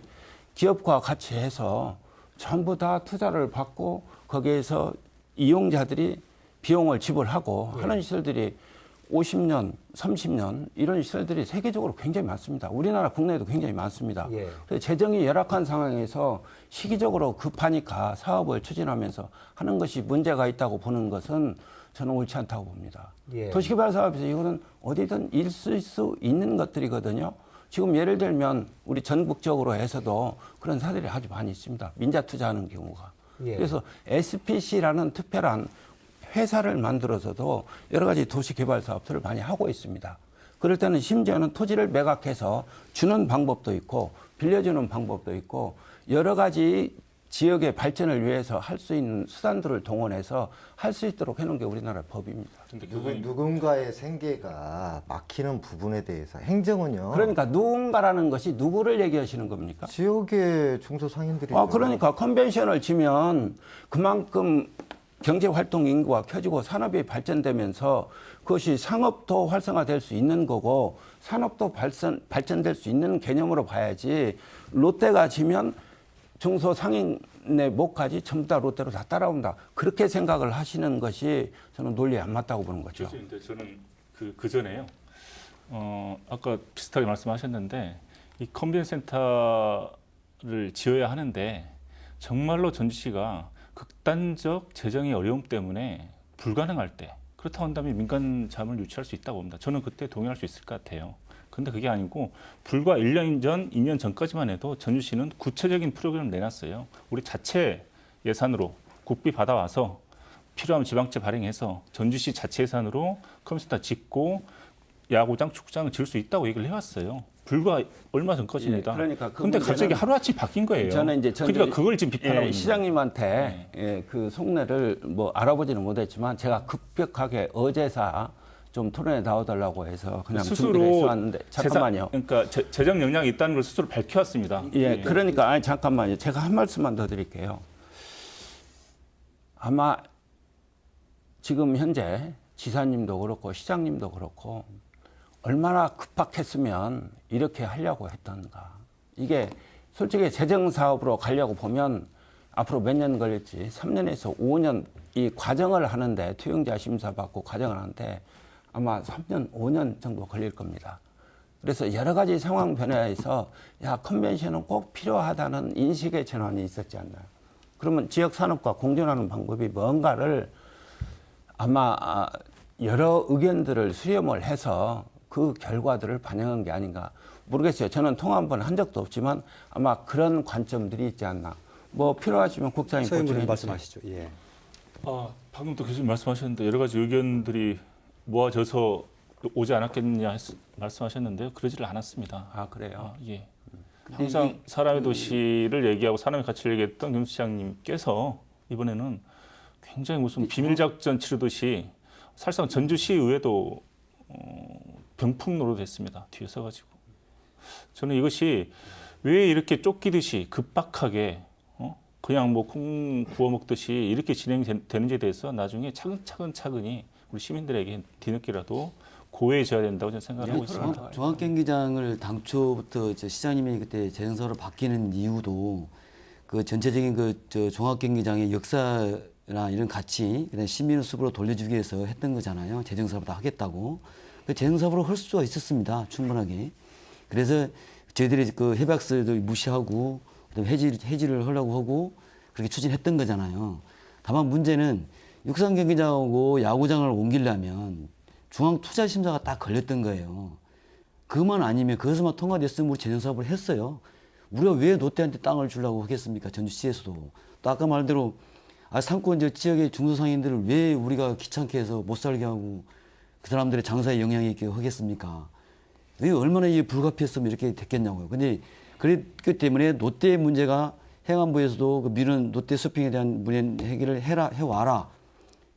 기업과 같이 해서 전부 다 투자를 받고 거기에서 이용자들이 비용을 지불하고 하는 시설들이 50년, 30년 이런 시설들이 세계적으로 굉장히 많습니다. 우리나라 국내에도 굉장히 많습니다. 예. 그래서 재정이 열악한 상황에서 시기적으로 급하니까 사업을 추진하면서 하는 것이 문제가 있다고 보는 것은 저는 옳지 않다고 봅니다. 예. 도시개발 사업에서 이거는 어디든 있을 수 있는 것들이거든요. 지금 예를 들면 우리 전국적으로 해서도 그런 사례들이 아주 많이 있습니다. 민자 투자하는 경우가. 예. 그래서 SPC라는 특별한 회사를 만들어서도 여러 가지 도시개발 사업들을 많이 하고 있습니다. 그럴 때는 심지어는 토지를 매각해서 주는 방법도 있고 빌려주는 방법도 있고 여러 가지 지역의 발전을 위해서 할 수 있는 수단들을 동원해서 할 수 있도록 해놓은 게 우리나라 법입니다. 근데 누군가의 생계가 막히는 부분에 대해서 행정은요. 그러니까 누군가라는 것이 누구를 얘기하시는 겁니까? 지역의 중소상인들이. 그러니까 컨벤션을 지면 그만큼 경제활동 인구가 켜지고 산업이 발전되면서 그것이 상업도 활성화될 수 있는 거고 산업도 발전될 수 있는 개념으로 봐야지 롯데가 지면 중소상인의 목까지 전부 다 롯데로 다 따라온다. 그렇게 생각을 하시는 것이 저는 논리에 안 맞다고 보는 거죠. 근데 저는 그 전에요. 아까 비슷하게 말씀하셨는데 이 컨벤션 센터를 지어야 하는데 정말로 전주시가 극단적 재정의 어려움 때문에 불가능할 때 그렇다고 한다면 민간 자금을 유치할 수 있다고 봅니다. 저는 그때 동의할 수 있을 것 같아요. 근데 그게 아니고 불과 1년 전, 2년 전까지만 해도 전주시는 구체적인 프로그램을 내놨어요. 우리 자체 예산으로 국비 받아와서 필요하면 지방채 발행해서 전주시 자체 예산으로 컴퓨터 짓고 야구장, 축구장을 지을 수 있다고 얘기를 해왔어요. 불과 얼마 전까지입니다. 예, 그러니까 그 근데 갑자기 문제는 하루아침에 바뀐 거예요. 저는 이제 그러니까 그걸 지금 비판하고 있는 시장님한테 그 속내를 뭐 알아보지는 못했지만 제가 급격하게 어제사 좀 토론에 나와달라고 해서 그냥 준비를 해서 왔는데 잠깐만요. 그러니까 재정 역량이 있다는 걸 스스로 밝혀왔습니다. 예, 그러니까 아니 잠깐만요. 제가 한 말씀만 더 드릴게요. 아마 지금 현재 지사님도 그렇고 시장님도 그렇고 얼마나 급박했으면 이렇게 하려고 했던가. 이게 솔직히 재정 사업으로 가려고 보면 앞으로 몇 년 걸릴지 3년에서 5년 이 과정을 하는데 투영자 심사 받고 과정을 하는데 아마 3년, 5년 정도 걸릴 겁니다. 그래서 여러 가지 상황 변화에서 컨벤션은 꼭 필요하다는 인식의 전환이 있었지 않나요? 그러면 지역 산업과 공존하는 방법이 뭔가를 아마 여러 의견들을 수렴을 해서 그 결과들을 반영한 게 아닌가 모르겠어요. 저는 통화 한번 한 적도 없지만 아마 그런 관점들이 있지 않나. 뭐 필요하시면 국장님 서영민 말씀하시죠. 예. 방금 또 교수님 말씀하셨는데 여러 가지 의견들이 모아져서 오지 않았겠느냐 말씀하셨는데요. 그러지를 않았습니다. 그래요? 예. 항상 사람의 도시를 얘기하고 사람의 가치를 얘기했던 김 시장님께서 이번에는 굉장히 무슨 비밀작전 치르듯이 사실상 전주시 의회도 병풍로로 됐습니다. 뒤에 서가지고. 저는 이것이 왜 이렇게 쫓기듯이 급박하게 그냥 뭐 콩 구워 먹듯이 이렇게 진행되는지에 대해서 나중에 차근차근히 우리 시민들에게 뒤늦게라도 고해져야 된다고 저는 생각을 하고 있습니다. 종합경기장을 당초부터 시장님이 그때 재정사로 바뀌는 이유도 그 전체적인 종합경기장의 역사나 이런 가치, 그다음에 시민의 숲으로 돌려주기 위해서 했던 거잖아요. 재정사업도 하겠다고. 그 재정사업으로 할 수가 있었습니다. 충분하게. 그래서 저희들이 그 협약서도 무시하고 그다음에 해지를 하려고 하고 그렇게 추진했던 거잖아요. 다만 문제는 육상 경기장하고 야구장을 옮기려면 중앙투자심사가 딱 걸렸던 거예요. 그것만 아니면 그것만 통과됐으면 우리 재정사업을 했어요. 우리가 왜 롯데한테 땅을 주려고 하겠습니까? 전주시에서도. 또 아까 말대로 상권 지역의 중소상인들을 왜 우리가 귀찮게 해서 못 살게 하고 그 사람들의 장사에 영향이 있게 하겠습니까? 왜 얼마나 이게 불가피했으면 이렇게 됐겠냐고요. 근데 그렇기 때문에 롯데의 문제가 행안부에서도 그 미는 롯데 쇼핑에 대한 문제 해결을 해와라.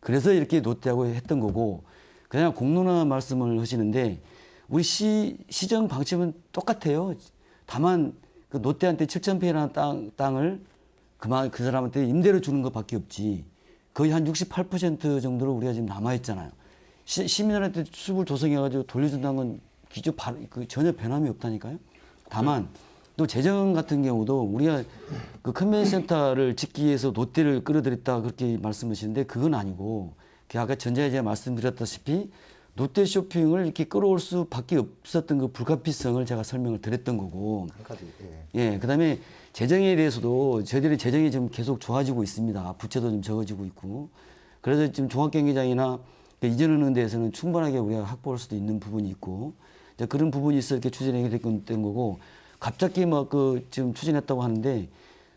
그래서 이렇게 롯데하고 했던 거고, 그냥 공론화 말씀을 하시는데, 우리 시정 방침은 똑같아요. 다만, 그 롯데한테 7,000평이라는 땅을 그 사람한테 임대로 주는 것밖에 없지. 거의 한 68% 정도로 우리가 지금 남아있잖아요. 시민들한테 숲을 조성해가지고 돌려준다는 건 전혀 변함이 없다니까요. 다만, 또 재정 같은 경우도 우리가 그 컨벤션 센터를 짓기 위해서 롯데를 끌어들였다 그렇게 말씀하시는데 그건 아니고 아까 전자에 제가 말씀드렸다시피 롯데 쇼핑을 이렇게 끌어올 수밖에 없었던 그 불가피성을 제가 설명을 드렸던 거고. 한 가지. 예. 예, 그다음에 재정에 대해서도 저희들이 재정이 좀 계속 좋아지고 있습니다. 부채도 좀 적어지고 있고. 그래서 지금 종합경기장이나 이전하는 데에서는 충분하게 우리가 확보할 수도 있는 부분이 있고, 이제 그런 부분이 있어 이렇게 추진하게 됐던 거고, 갑자기 뭐 지금 추진했다고 하는데,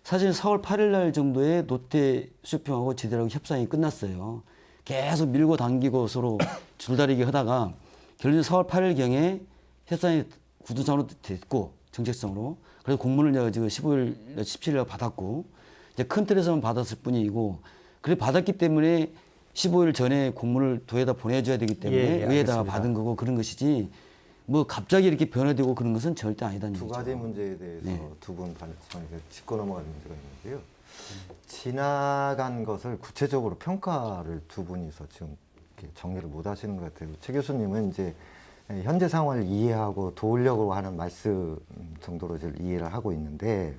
사실 4월 8일 날 정도에 롯데 쇼핑하고 저희들하고 협상이 끝났어요. 계속 밀고 당기고 서로 줄다리기 하다가 결국 4월 8일 경에 협상이 구두상으로 됐고, 정책성으로. 그래서 공문을 내가 지금 15일, 17일 받았고, 이제 큰 틀에서만 받았을 뿐이고, 그래 받았기 때문에 15일 전에 공문을 도에다 보내줘야 되기 때문에 예, 의회에다가 알겠습니다. 받은 거고 그런 것이지, 뭐 갑자기 이렇게 변화되고 그런 것은 절대 아니다는 두 얘기죠. 가지 문제에 대해서 네. 두 분 짚고 넘어갈 문제가 있는데요. 지나간 것을 구체적으로 평가를 두 분이서 지금 이렇게 정리를 못 하시는 것 같아요. 최 교수님은 이제 현재 상황을 이해하고 도우려고 하는 말씀 정도로 이해를 하고 있는데,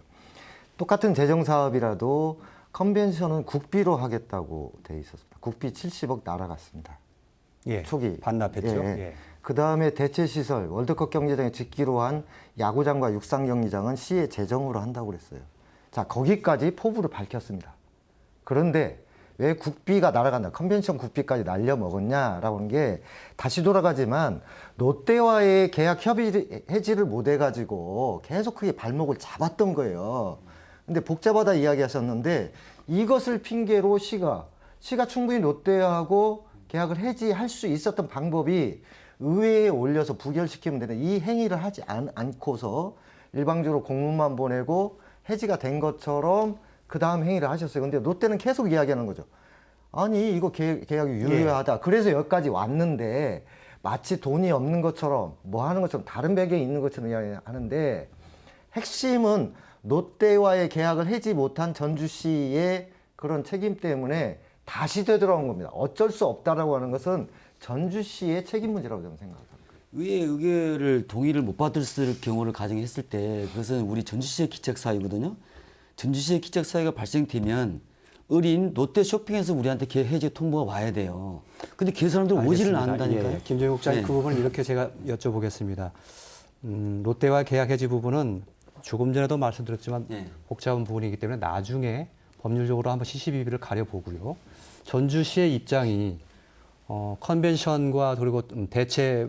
똑같은 재정 사업이라도 컨벤션은 국비로 하겠다고 돼 있었습니다. 국비 70억 날아갔습니다. 예, 초기 반납했죠. 예, 예. 그 다음에 대체 시설, 월드컵 경기장에 짓기로 한 야구장과 육상 경기장은 시의 재정으로 한다고 그랬어요. 자, 거기까지 포부를 밝혔습니다. 그런데 왜 국비가 날아간다, 컨벤션 국비까지 날려먹었냐라고 하는 게, 다시 돌아가지만 롯데와의 계약 협의 해지를 못 해가지고 계속 크게 발목을 잡았던 거예요. 근데 복잡하다 이야기하셨는데, 이것을 핑계로 시가 충분히 롯데하고 계약을 해지할 수 있었던 방법이 의회에 올려서 부결시키면 되는 이 행위를 하지 않고서 일방적으로 공문만 보내고 해지가 된 것처럼 그 다음 행위를 하셨어요. 근데 롯데는 계속 이야기하는 거죠. 아니, 이거 계약이 유효하다. 그래서 여기까지 왔는데 마치 돈이 없는 것처럼 뭐 하는 것처럼 다른 배경이 있는 것처럼 이야기하는데, 핵심은 롯데와의 계약을 해지 못한 전주시의 그런 책임 때문에 다시 되돌아온 겁니다. 어쩔 수 없다라고 하는 것은 전주시의 책임 문제라고 저는 생각합니다. 의회 의결을 동의를 못 받을 경우를 가정했을 때, 그것은 우리 전주시의 기책사유거든요. 전주시의 기책사유가 발생되면 어린 롯데 쇼핑에서 우리한테 계약 해지 통보가 와야 돼요. 근데 그 사람들 오지를 않는다니까요. 예, 김정희 국장님, 네. 그 부분을 이렇게 제가 여쭤보겠습니다. 롯데와 계약 해지 부분은 조금 전에도 말씀드렸지만 네. 복잡한 부분이기 때문에 나중에 법률적으로 한번 시시비비를 가려보고요. 전주시의 입장이 컨벤션과 그리고 대체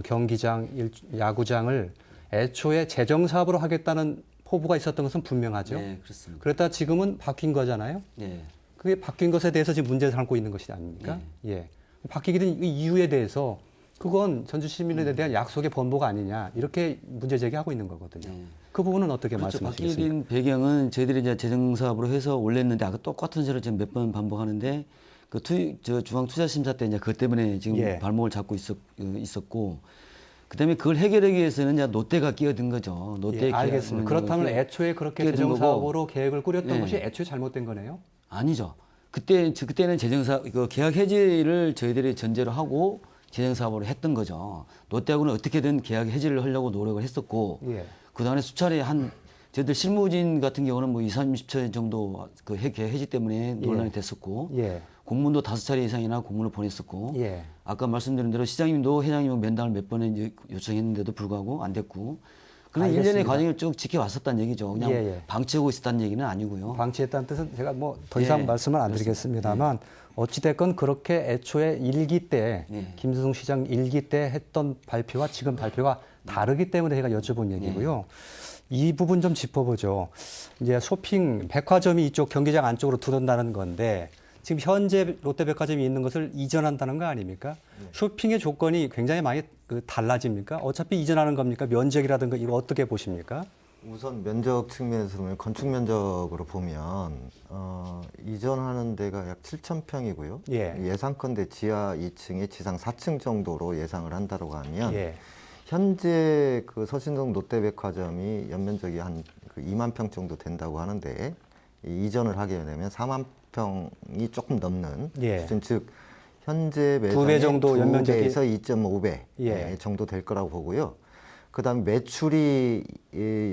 경기장, 야구장을 애초에 재정 사업으로 하겠다는 포부가 있었던 것은 분명하죠. 네, 그렇습니다. 그랬다 지금은 바뀐 거잖아요. 네. 그게 바뀐 것에 대해서 지금 문제를 삼고 있는 것이 아닙니까? 예. 바뀌게 된 이유에 대해서 그건 전주 시민에 대한 약속의 번복 아니냐, 이렇게 문제 제기하고 있는 거거든요. 네. 그 부분은 어떻게 그렇죠. 바뀌게 말씀하시겠습니까? 된 배경은 저희들이 이제 재정 사업으로 해서 올렸는데, 아까 똑같은 소리를 지금 몇 번 반복하는데, 중앙투자심사 때 이제 그것 때문에 지금 예. 발목을 잡고 있었고, 그다음에 그걸 해결하기 위해서는 이제 롯데가 끼어든 거죠. 롯데 예, 알겠습니다. 그렇다면 애초에 그렇게 끼어든 재정 거고. 사업으로 계획을 꾸렸던 예. 것이 애초에 잘못된 거네요. 아니죠. 그때는 재정사 계약 해지를 저희들이 전제로 하고 재정 사업으로 했던 거죠. 롯데하고는 어떻게든 계약 해지를 하려고 노력을 했었고, 예. 그다음에 수차례 저희들 실무진 같은 경우는 뭐 30차 정도 그 계약 해지 때문에 논란이 됐었고, 예. 공문도 5차례 이상이나 공문을 보냈었고, 예. 아까 말씀드린 대로 시장님도 회장님 면담을 몇 번에 이제 요청했는데도 불구하고 안 됐고, 그런 일련의 알겠습니다. 과정을 쭉 지켜왔었다는 얘기죠. 그냥 예, 예. 방치하고 있었다는 얘기는 아니고요. 방치했다는 뜻은 제가 뭐 더 이상 예, 말씀을 안 드리겠습니다만, 어찌됐건 그렇게 애초에 일기 때, 예. 김수성 시장 일기 때 했던 발표와 지금 발표가 다르기 때문에 제가 여쭤본 얘기고요. 이 부분 좀 짚어보죠. 이제 쇼핑, 백화점이 이쪽 경기장 안쪽으로 들어온다는 건데, 지금 현재 롯데백화점이 있는 것을 이전한다는 거 아닙니까? 쇼핑의 조건이 굉장히 많이 달라집니까? 어차피 이전하는 겁니까? 면적이라든가 이거 어떻게 보십니까? 우선 면적 측면에서 보면, 건축 면적으로 보면 이전하는 데가 약 7,000평이고요. 예. 예상컨대 지하 2층에 지상 4층 정도로 예상을 한다고 하면, 예. 현재 그 서신동 롯데백화점이 연면적이 한 2만 평 정도 된다고 하는데, 이전을 하게 되면 4만 평이 조금 넘는 예. 수준, 즉 현재 두배 정도 연면적이- 2배에서 2.5배 예. 정도 될 거라고 보고요. 그다음 매출이,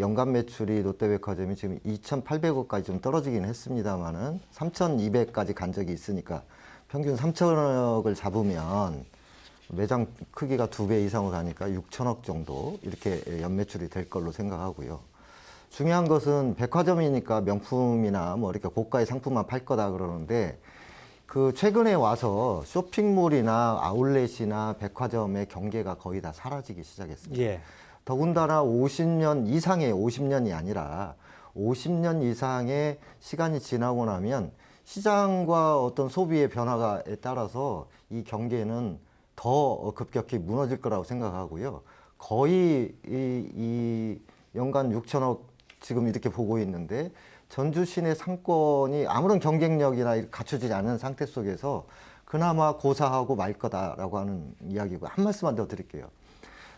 연간 매출이 롯데백화점이 지금 2,800억까지 좀 떨어지긴 했습니다만은 3,200까지 간 적이 있으니까 평균 3,000억을 잡으면 매장 크기가 2배 이상으로 가니까 6천억 정도 이렇게 연매출이 될 걸로 생각하고요. 중요한 것은 백화점이니까 명품이나 뭐 이렇게 고가의 상품만 팔 거다 그러는데 그 최근에 와서 쇼핑몰이나 아울렛이나 백화점의 경계가 거의 다 사라지기 시작했습니다. 예. 더군다나 50년 이상의 50년이 아니라 50년 이상의 시간이 지나고 나면 시장과 어떤 소비의 변화에 따라서 이 경계는 더 급격히 무너질 거라고 생각하고요. 거의 이 연간 6천억 지금 이렇게 보고 있는데 전주 시내 상권이 아무런 경쟁력이나 갖춰지지 않은 상태 속에서 그나마 고사하고 말 거다라고 하는 이야기고 한 말씀만 더 드릴게요.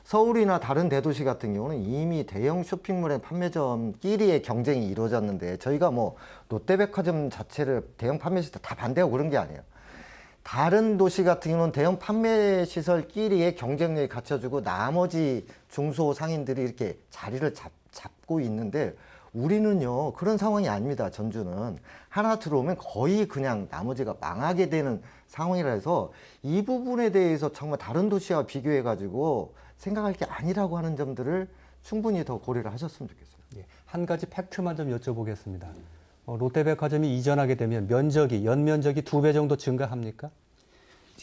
서울이나 다른 대도시 같은 경우는 이미 대형 쇼핑몰의 판매점끼리의 경쟁이 이루어졌는데 저희가 뭐 롯데백화점 자체를 대형 판매시설 다 반대하고 그런 게 아니에요. 다른 도시 같은 경우는 대형 판매시설끼리의 경쟁력이 갖춰지고 나머지 중소상인들이 이렇게 자리를 잡고 있는데 우리는요 그런 상황이 아닙니다. 전주는 하나 들어오면 거의 그냥 나머지가 망하게 되는 상황이라 해서 이 부분에 대해서 정말 다른 도시와 비교해 가지고 생각할 게 아니라고 하는 점들을 충분히 더 고려를 하셨으면 좋겠어요. 예. 한 가지 팩트만 좀 여쭤보겠습니다. 롯데백화점이 이전하게 되면 연면적이 2배 정도 증가합니까?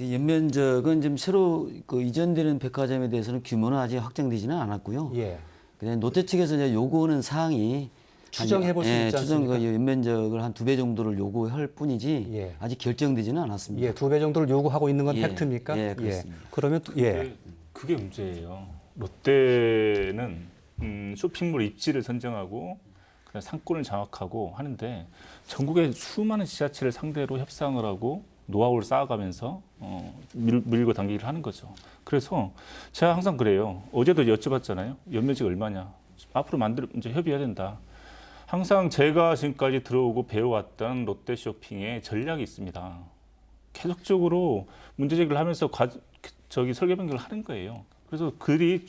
연면적은 좀 새로 그 이전되는 백화점에 대해서는 규모는 아직 확정되지는 않았고요. 예. 그냥 롯데 측에서 이제 요구하는 사항이 추정해 볼 수 있지 않습니까? 추정 연면적을 한 2배 정도를 요구할 뿐이지 예. 아직 결정되지는 않았습니다. 예, 2배 정도를 요구하고 있는 건 예. 팩트입니까? 예, 그렇습니다. 그러면 예. 그게 문제예요. 롯데는 쇼핑몰 입지를 선정하고 그냥 상권을 장악하고 하는데 전국의 수많은 지자체를 상대로 협상을 하고 노하우를 쌓아가면서 밀고 당기기를 하는 거죠. 그래서 제가 항상 그래요. 어제도 여쭤봤잖아요. 연면적 얼마냐. 앞으로 이제 협의해야 된다. 항상 제가 지금까지 들어오고 배워왔던 롯데쇼핑의 전략이 있습니다. 계속적으로 문제 제기를 하면서 설계 변경을 하는 거예요. 그래서 그들이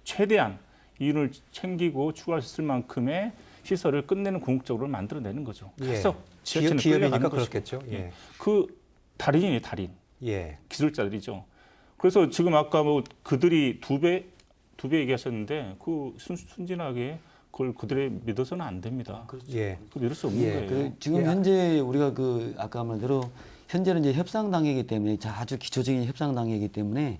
최대한 이윤을 챙기고 추구할 수 있을 만큼의 시설을 끝내는 궁극적으로 만들어내는 거죠. 계속 지자체는 기업이니까 끌려가는 그렇겠죠. 것이고. 예. 그 달인이에요, 달인. 예. 기술자들이죠. 그래서 지금 아까 뭐 그들이 두 배 얘기하셨는데 그 순진하게 그걸 그들에 믿어서는 안 됩니다. 예. 그 믿을 수 없는 예. 거예요. 지금 현재 우리가 그 아까 말한 대로 현재는 이제 협상 단계이기 때문에 아주 기초적인 협상 단계이기 때문에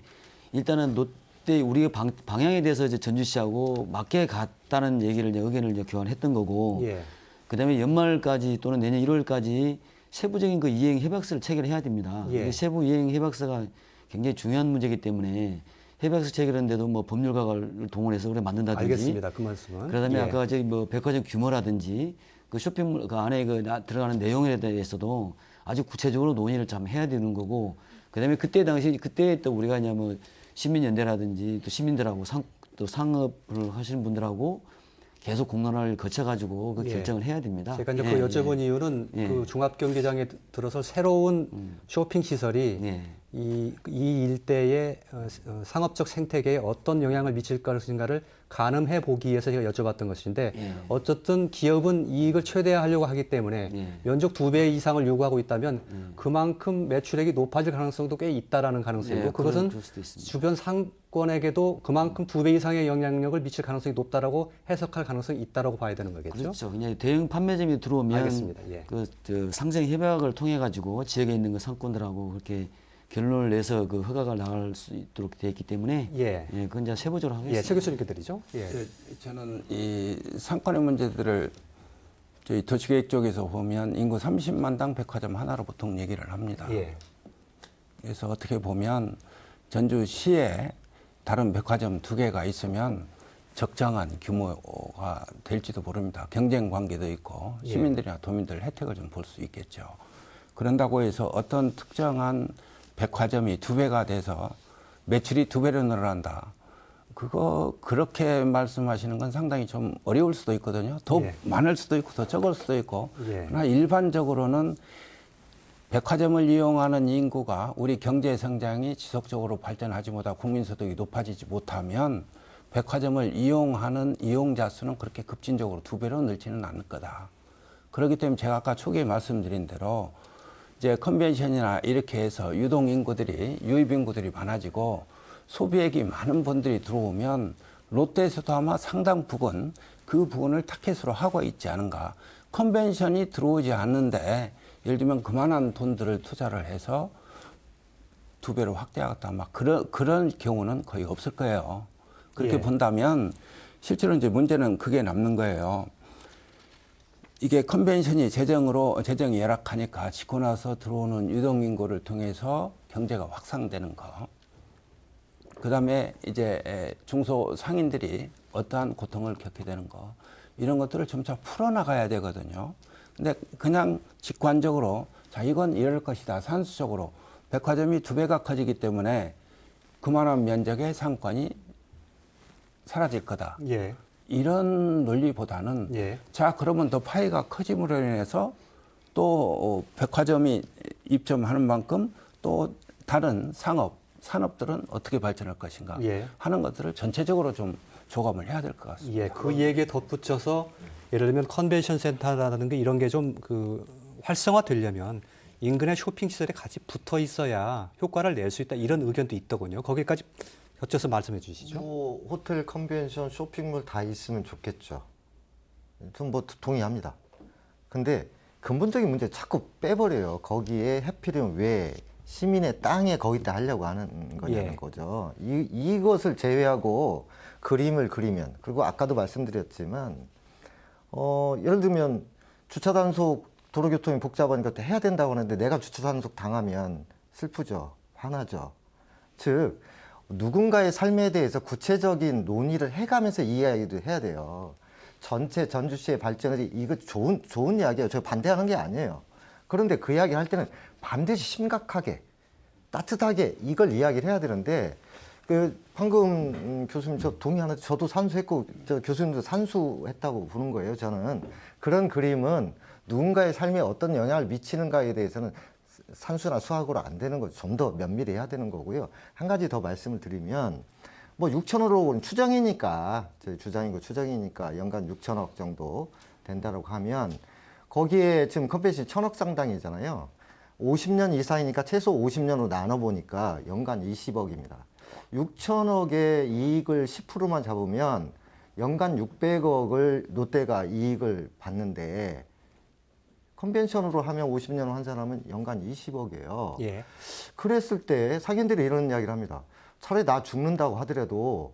일단은 롯데 우리가 방향에 대해서 이제 전주시하고 맞게 갔다는 얘기를 이제 의견을 이제 교환했던 거고 예. 그다음에 연말까지 또는 내년 1월까지 세부적인 그 이행 협약서를 체결해야 됩니다. 예. 근데 세부 이행 협약서가 굉장히 중요한 문제이기 때문에 협약서 체결하는데도 뭐 법률가를 동원해서 우리가 만든다든지 알겠습니다. 그 말씀은. 그다음에 예. 아까 저기 뭐 백화점 규모라든지 그 쇼핑몰 그 안에 들어가는 내용에 대해서도 아주 구체적으로 논의를 좀 해야 되는 거고 그다음에 그때 또 우리가 이제 뭐 시민연대라든지 또 시민들하고 또 상업을 하시는 분들하고 계속 공론화를 거쳐가지고 그 예. 결정을 해야 됩니다. 제가 이제 그 여쭤본 이유는 예. 그 종합경기장에 들어서 새로운 쇼핑 시설이 예. 이 일대의 상업적 생태계에 어떤 영향을 미칠 것인가를 가늠해 보기 위해서 제가 여쭤봤던 것인데 예. 어쨌든 기업은 이익을 최대화하려고 하기 때문에 예. 면적 2배 이상을 요구하고 있다면 그만큼 매출액이 높아질 가능성도 꽤 있다라는 가능성이고 예, 그것은 그럴 수도 있습니다. 주변 상권에게도 그만큼 2배 이상의 영향력을 미칠 가능성이 높다라고 해석할 가능성이 있다라고 봐야 되는 거겠죠. 그렇죠. 그냥 대형 판매점이 들어오면 알겠습니다. 예. 저 상생 협약을 통해 가지고 지역에 있는 그 상권들하고 그렇게 결론을 내서 그 허가가 나갈 수 있도록 되어 있기 때문에 예. 그건 이제 세부적으로 하겠습니다. 예, 최 교수님께 드리죠. 예. 저는 이 상권의 문제들을 저희 도시계획 쪽에서 보면 인구 30만 당 백화점 하나로 보통 얘기를 합니다. 예. 그래서 어떻게 보면 전주시에 다른 백화점 2개가 있으면 적정한 규모가 될지도 모릅니다. 경쟁 관계도 있고 시민들이나 도민들 혜택을 좀 볼 수 있겠죠. 그런다고 해서 어떤 특정한 백화점이 2배가 돼서 매출이 2배로 늘어난다. 그거 그렇게 말씀하시는 건 상당히 좀 어려울 수도 있거든요. 더 예. 많을 수도 있고 더 적을 수도 있고. 예. 그러나 일반적으로는 백화점을 이용하는 인구가 우리 경제 성장이 지속적으로 발전하지 못하고 국민소득이 높아지지 못하면 백화점을 이용하는 이용자 수는 그렇게 급진적으로 2배로 늘지는 않을 거다. 그렇기 때문에 제가 아까 초기에 말씀드린 대로 이제 컨벤션이나 이렇게 해서 유동 인구들이 유입 인구들이 많아지고 소비액이 많은 분들이 들어오면 롯데에서도 아마 상당 부분 그 부분을 타켓으로 하고 있지 않은가. 컨벤션이 들어오지 않는데 예를 들면 그만한 돈들을 투자를 해서 2배로 확대하겠다. 막 그런 경우는 거의 없을 거예요. 그렇게 예. 본다면 실제로 이제 문제는 그게 남는 거예요. 이게 컨벤션이 재정이 열악하니까 짓고 나서 들어오는 유동인구를 통해서 경제가 확산되는 거. 그 다음에 이제 중소 상인들이 어떠한 고통을 겪게 되는 거. 이런 것들을 점차 풀어나가야 되거든요. 근데 그냥 직관적으로 자, 이건 이럴 것이다. 산수적으로 백화점이 2배가 커지기 때문에 그만한 면적의 상권이 사라질 거다. 예. 이런 논리보다는 예. 자, 그러면 더 파이가 커짐으로 인해서 또 백화점이 입점하는 만큼 또 다른 산업들은 어떻게 발전할 것인가 예. 하는 것들을 전체적으로 좀 조감을 해야 될 것 같습니다. 예, 그 얘기에 덧붙여서 예를 들면 컨벤션 센터라든가 이런 게 좀 그 활성화되려면 인근의 쇼핑 시설에 같이 붙어 있어야 효과를 낼 수 있다 이런 의견도 있더군요. 거기까지 곁져서 말씀해 주시죠. 뭐 호텔, 컨벤션, 쇼핑몰 다 있으면 좋겠죠. 좀 뭐 동의합니다. 근데 근본적인 문제 자꾸 빼버려요. 거기에 해필이면 왜 시민의 땅에 거기다 하려고 하는 거냐는 예. 거죠. 이것을 제외하고 그림을 그리면, 그리고 아까도 말씀드렸지만 예를 들면 주차 단속 도로교통이 복잡하니까 해야 된다고 하는데 내가 주차 단속 당하면 슬프죠. 화나죠. 즉 누군가의 삶에 대해서 구체적인 논의를 해가면서 이야기도 해야 돼요. 전체 전주시의 발전이 이거 좋은 이야기예요. 저 반대하는 게 아니에요. 그런데 그 이야기 할 때는 반드시 심각하게 따뜻하게 이걸 이야기를 해야 되는데 방금 교수님 저 동의하는데 저도 산수했고 저 교수님도 산수했다고 보는 거예요. 저는 그런 그림은 누군가의 삶에 어떤 영향을 미치는가에 대해서는 산수나 수학으로 안 되는 거죠. 좀 더 면밀히 해야 되는 거고요. 한 가지 더 말씀을 드리면 뭐 6천억으로 추정이니까 저희 주장이고 추정이니까 연간 6천억 정도 된다고 하면 거기에 지금 컨벤션이 1,000억 상당이잖아요. 50년 이상이니까 최소 50년으로 나눠보니까 연간 20억입니다. 6천억의 이익을 10%만 잡으면 연간 600억을 롯데가 이익을 받는데 컨벤션으로 하면 50년 환산하면 연간 20억이에요. 예. 그랬을 때 상인들이 이런 이야기를 합니다. 차라리 나 죽는다고 하더라도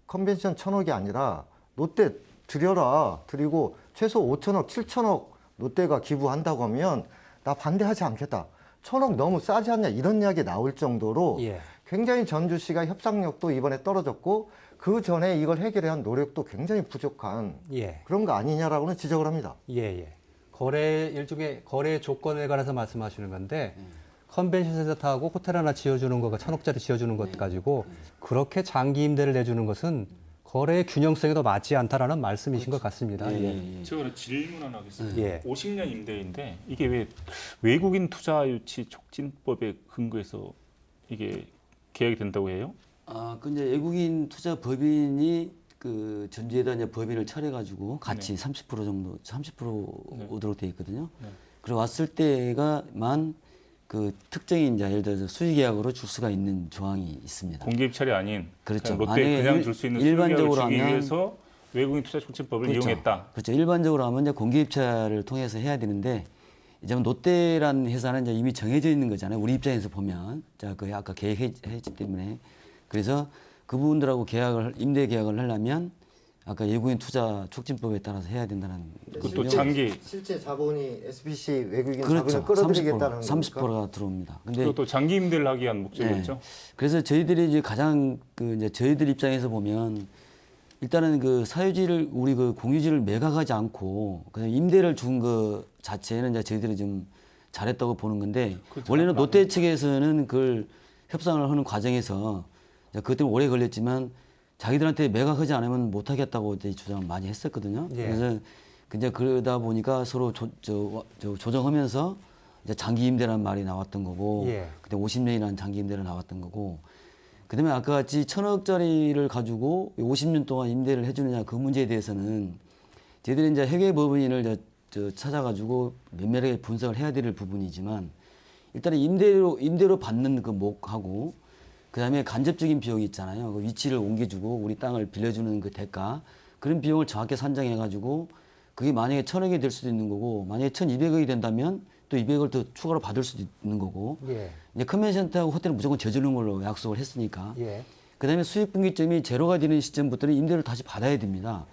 컨벤션 1,000억이 아니라 롯데 드리고 최소 5천억, 7천억 롯데가 기부한다고 하면 나 반대하지 않겠다. 1,000억 너무 싸지 않냐 이런 이야기 나올 정도로 예. 굉장히 전주시가 협상력도 이번에 떨어졌고 그 전에 이걸 해결해야 한 노력도 굉장히 부족한 예. 그런 거 아니냐라고는 지적을 합니다. 예, 예. 일종의 거래 조건에 관해서 말씀하시는 건데 컨벤션 센터하고 호텔 하나 지어주는 거가 1,000억짜리 지어주는 것 가지고 그렇게 장기 임대를 내주는 것은 거래의 균형성에 더 맞지 않다라는 말씀이신 것 같습니다. 예. 제가 질문 하나 하겠습니다. 예. 50년 임대인데 이게 왜 외국인 투자 유치 촉진법에 근거해서 이게 계약이 된다고 해요? 근데 외국인 투자 법인이 그 전주에다 이제 법인을 차려가지고 같이 30% 정도, 30% 오도록 돼 있거든요. 그리고 왔을 때가만 그 특정인 이제 예를 들어서 수의 계약으로 줄 수가 있는 조항이 있습니다. 공개 입찰이 아닌 그렇죠. 롯데 그냥 줄 수 있는 수의 계약을 일반적으로 주기 하면 위해서 외국인 투자 촉진법을 그렇죠. 이용했다. 그렇죠. 일반적으로 하면 이제 공개 입찰을 통해서 해야 되는데 이제 롯데라는 회사는 이제 이미 정해져 있는 거잖아요. 우리 입장에서 보면 자, 그 아까 계획했기 때문에 그래서 그분들하고 임대 계약을 하려면 아까 외국인 투자 촉진법에 따라서 해야 된다는. 그것도 장기. 실제 자본이 SBC 외국인 그렇죠. 자본을 끌어들이겠다는 30%가 들어옵니다. 근데 그것도 장기 임대를 하기 위한 목적이었죠. 네. 그래서 저희들이 이제 가장 이제 저희들 입장에서 보면 일단은 그 사유지를 우리 그 공유지를 매각하지 않고 그냥 임대를 준 거 자체는 이제 저희들이 좀 잘했다고 보는 건데 그렇죠. 원래는 롯데 측에서는 그걸 협상을 하는 과정에서 그것 때문에 오래 걸렸지만 자기들한테 매각하지 않으면 못 하겠다고 주장을 많이 했었거든요. 예. 그래서 이제 그러다 보니까 서로 조정하면서 이제 장기 임대라는 말이 나왔던 거고 예. 그때 50년이라는 장기 임대를 나왔던 거고 그다음에 아까 같이 1,000억짜리를 가지고 50년 동안 임대를 해주느냐 그 문제에 대해서는 저희들이 이제 회계 법인을 찾아가지고 면밀하게 분석을 해야 될 부분이지만 일단은 임대로 받는 그 목하고 그다음에 간접적인 비용이 있잖아요. 그 위치를 옮겨주고 우리 땅을 빌려주는 그 대가 그런 비용을 정확히 산정해가지고 그게 만약에 1,000억이 될 수도 있는 거고 만약에 1,200억이 된다면 또 200억을 더 추가로 받을 수도 있는 거고 예. 이제 컨벤션하고 호텔은 무조건 저지르는 걸로 약속을 했으니까 예. 그다음에 수익 분기점이 제로가 되는 시점부터는 임대를 다시 받아야 됩니다.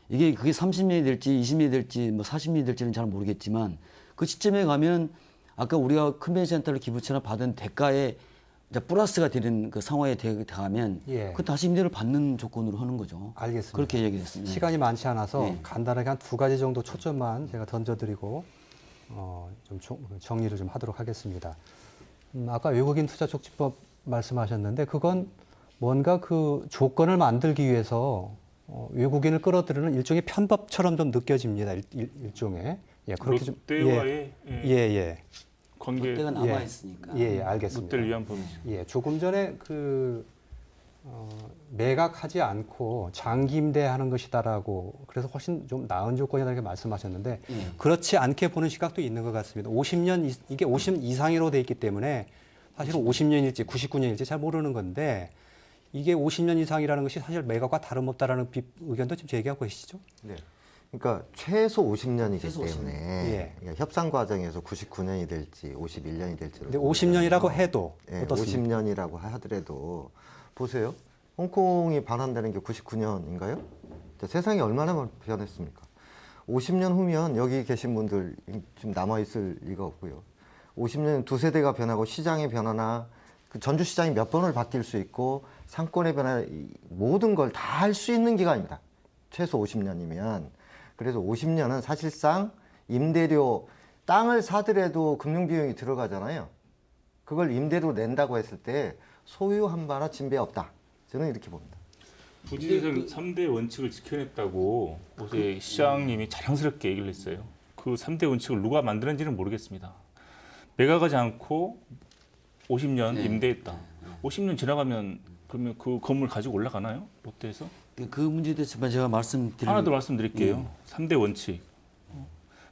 이게 그게 30년이 될지 20년이 될지 뭐 40년이 될지는 잘 모르겠지만 그 시점에 가면 아까 우리가 컨벤션센터를 기부처럼 받은 대가에 이제 플러스가 되는 그 상황에 가면 예. 그 다시 임대를 받는 조건으로 하는 거죠. 알겠습니다. 그렇게 얘기했습니다. 시간이 많지 않아서 네. 간단하게 한 2가지 정도 초점만 제가 던져드리고 좀 정리를 좀 하도록 하겠습니다. 아까 외국인 투자 촉진법 말씀하셨는데 그건 뭔가 그 조건을 만들기 위해서 외국인을 끌어들이는 일종의 편법처럼 좀 느껴집니다. 일종의. 예, 그렇게 좀. 롯데와의 예. 관계 롯데가 남아 있으니까. 예, 알겠습니다. 롯데를 위한 법이죠. 예, 조금 전에 매각하지 않고 장기 임대하는 것이다라고 그래서 훨씬 좀 나은 조건이다 이렇게 말씀하셨는데 그렇지 않게 보는 시각도 있는 것 같습니다. 50년 이게 50 이상으로 돼 있기 때문에 사실은 50년일지 99년일지 잘 모르는 건데 이게 50년 이상이라는 것이 사실 매각과 다름없다라는 의견도 지금 제기하고 계시죠? 네. 그러니까 최소 50년이기 최소 50년. 때문에 예. 그러니까 협상 과정에서 99년이 될지 51년이 될지 근데 50년이라고 해도 예, 어떻습니까? 50년이라고 하더라도 보세요. 홍콩이 반환되는 게 99년인가요? 세상이 얼마나 변했습니까? 50년 후면 여기 계신 분들 좀 남아 있을 리가 없고요. 50년 두 세대가 변하고 시장의 변화나 그 전주 시장이 몇 번을 바뀔 수 있고 상권의 변화 모든 걸 다 할 수 있는 기간입니다. 최소 50년이면. 그래서 50년은 사실상 임대료 땅을 사더라도 금융비용이 들어가잖아요. 그걸 임대료 낸다고 했을 때 소유한 바나 진배 없다. 저는 이렇게 봅니다. 부지재생 3대 원칙을 지켜냈다고 어제 시장님이 자랑스럽게 얘기를 했어요. 그 3대 원칙을 누가 만드는지는 모르겠습니다. 매각하지 않고 50년 임대했다. 50년 지나가면 그러면 그 건물 가지고 올라가나요? 롯데에서? 그 문제에 대해서 제가 말씀드리는 하나 더 말씀드릴게요. 3대 원칙.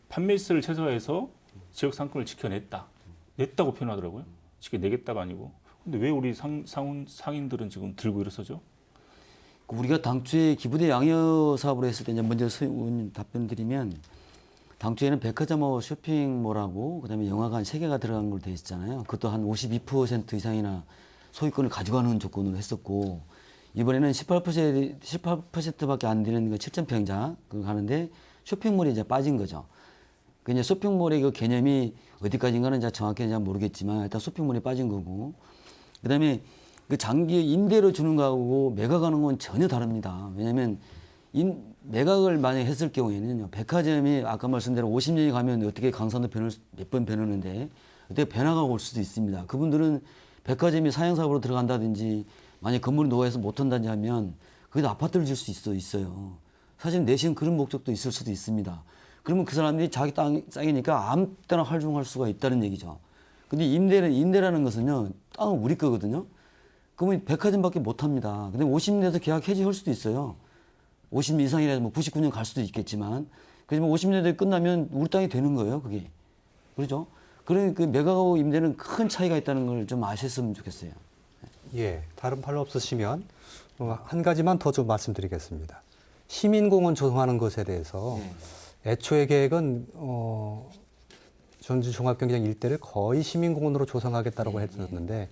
판매세를 최소화해서 지역 상권을 지켜냈다. 냈다고 표현하더라고요. 지켜내겠다가 아니고. 근데 왜 우리 상인들은 지금 들고 일어서죠? 우리가 당초에 기부대 양여 사업으로 했을 때 이제 먼저 의원님 답변 드리면 당초에는 백화점하고 쇼핑몰하고 그다음에 영화관 3개가 들어간 걸로 돼 있잖아요. 그것도 한 52% 이상이나 소유권을 가져가는 조건으로 했었고 이번에는 18%밖에 안 되는 그 7,000평자 그거 하는데 쇼핑몰이 이제 빠진 거죠. 그 이제 쇼핑몰의 그 개념이 어디까지인가는 이제 정확히 잘 모르겠지만 일단 쇼핑몰이 빠진 거고 그다음에 그 장기 임대로 주는 거하고 매각하는 건 전혀 다릅니다. 왜냐하면 매각을 만약에 했을 경우에는요, 백화점이 아까 말씀대로 50년이 가면 어떻게 강산도 몇 번 변하는데 어떻게 변화가 올 수도 있습니다. 그분들은 백화점이 사양사업으로 들어간다든지 만약 건물이 노후해서 못한다든지 하면 거기다 아파트를 질 수 있어요. 사실 내심 그런 목적도 있을 수도 있습니다. 그러면 그 사람들이 자기 땅이니까 아무 때나 활용할 수가 있다는 얘기죠. 근데 임대라는 것은요, 땅은 우리 거거든요. 그러면 백화점밖에 못 합니다. 근데 50년에서 계약 해지할 수도 있어요. 50년 이상이라도 뭐 99년 갈 수도 있겠지만, 그지만 50년대 끝나면 우리 땅이 되는 거예요, 그게. 그렇죠? 그러니 그 매각하고 임대는 큰 차이가 있다는 걸 좀 아셨으면 좋겠어요. 예, 다른 발로 없으시면 한 가지만 더 좀 말씀드리겠습니다. 시민공원 조성하는 것에 대해서 애초에 계획은 전주 종합경기장 일대를 거의 시민공원으로 조성하겠다고 했었는데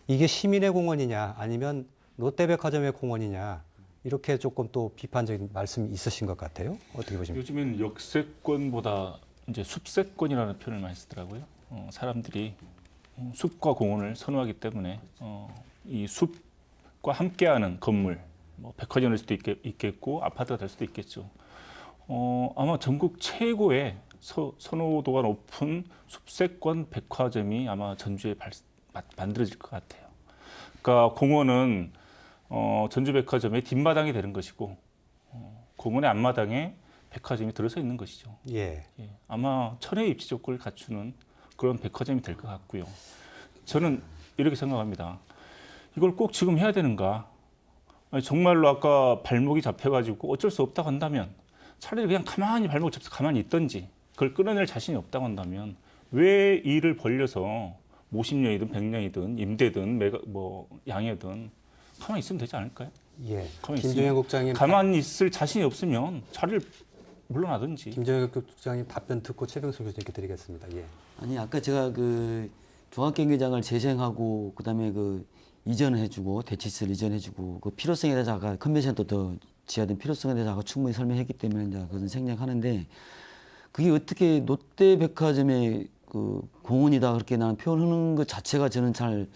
이게 시민의 공원이냐 아니면 롯데백화점의 공원이냐 이렇게 조금 또 비판적인 말씀이 있으신 것 같아요. 어떻게 보십니까? 요즘엔 역세권보다 이제 숲세권이라는 표현을 많이 쓰더라고요. 사람들이 숲과 공원을 선호하기 때문에 이 숲과 함께하는 건물, 뭐 백화점일 수도 있겠고 아파트가 될 수도 있겠죠. 아마 전국 최고의 선호도가 높은 숲세권 백화점이 아마 전주에 만들어질 것 같아요. 그러니까 공원은 전주백화점의 뒷마당이 되는 것이고 공원의 앞마당에 백화점이 들어서 있는 것이죠. 예. 아마 천혜의 입지 조건을 갖추는 그런 백화점이 될 것 같고요. 저는 이렇게 생각합니다. 이걸 꼭 지금 해야 되는가? 아니, 정말로 아까 발목이 잡혀가지고 어쩔 수 없다고 한다면 차라리 그냥 가만히 발목 잡혀서 가만히 있던지 그걸 끊어낼 자신이 없다고 한다면 왜 일을 벌려서 50년이든 100년이든 임대든 양해든 가만히 있으면 되지 않을까요? 예. 가만히 김종현 국장님 가만히 있을 자신이 없으면 자리를 물러나든지. 김종현 국장님 답변 듣고 최병수 교수님께 드리겠습니다. 예. 아니 아까 제가 그 종합경기장을 재생하고 그다음에 그 이전해주고 대치시설 이전해주고 그 필요성에 대해서 아까 컨벤션도 더 지하된 필요성에 대해서 아까 충분히 설명했기 때문에 이제 그것은 생략하는데 그게 어떻게 롯데백화점의 그 공원이다 그렇게 나는 표현하는 것 자체가 저는 잘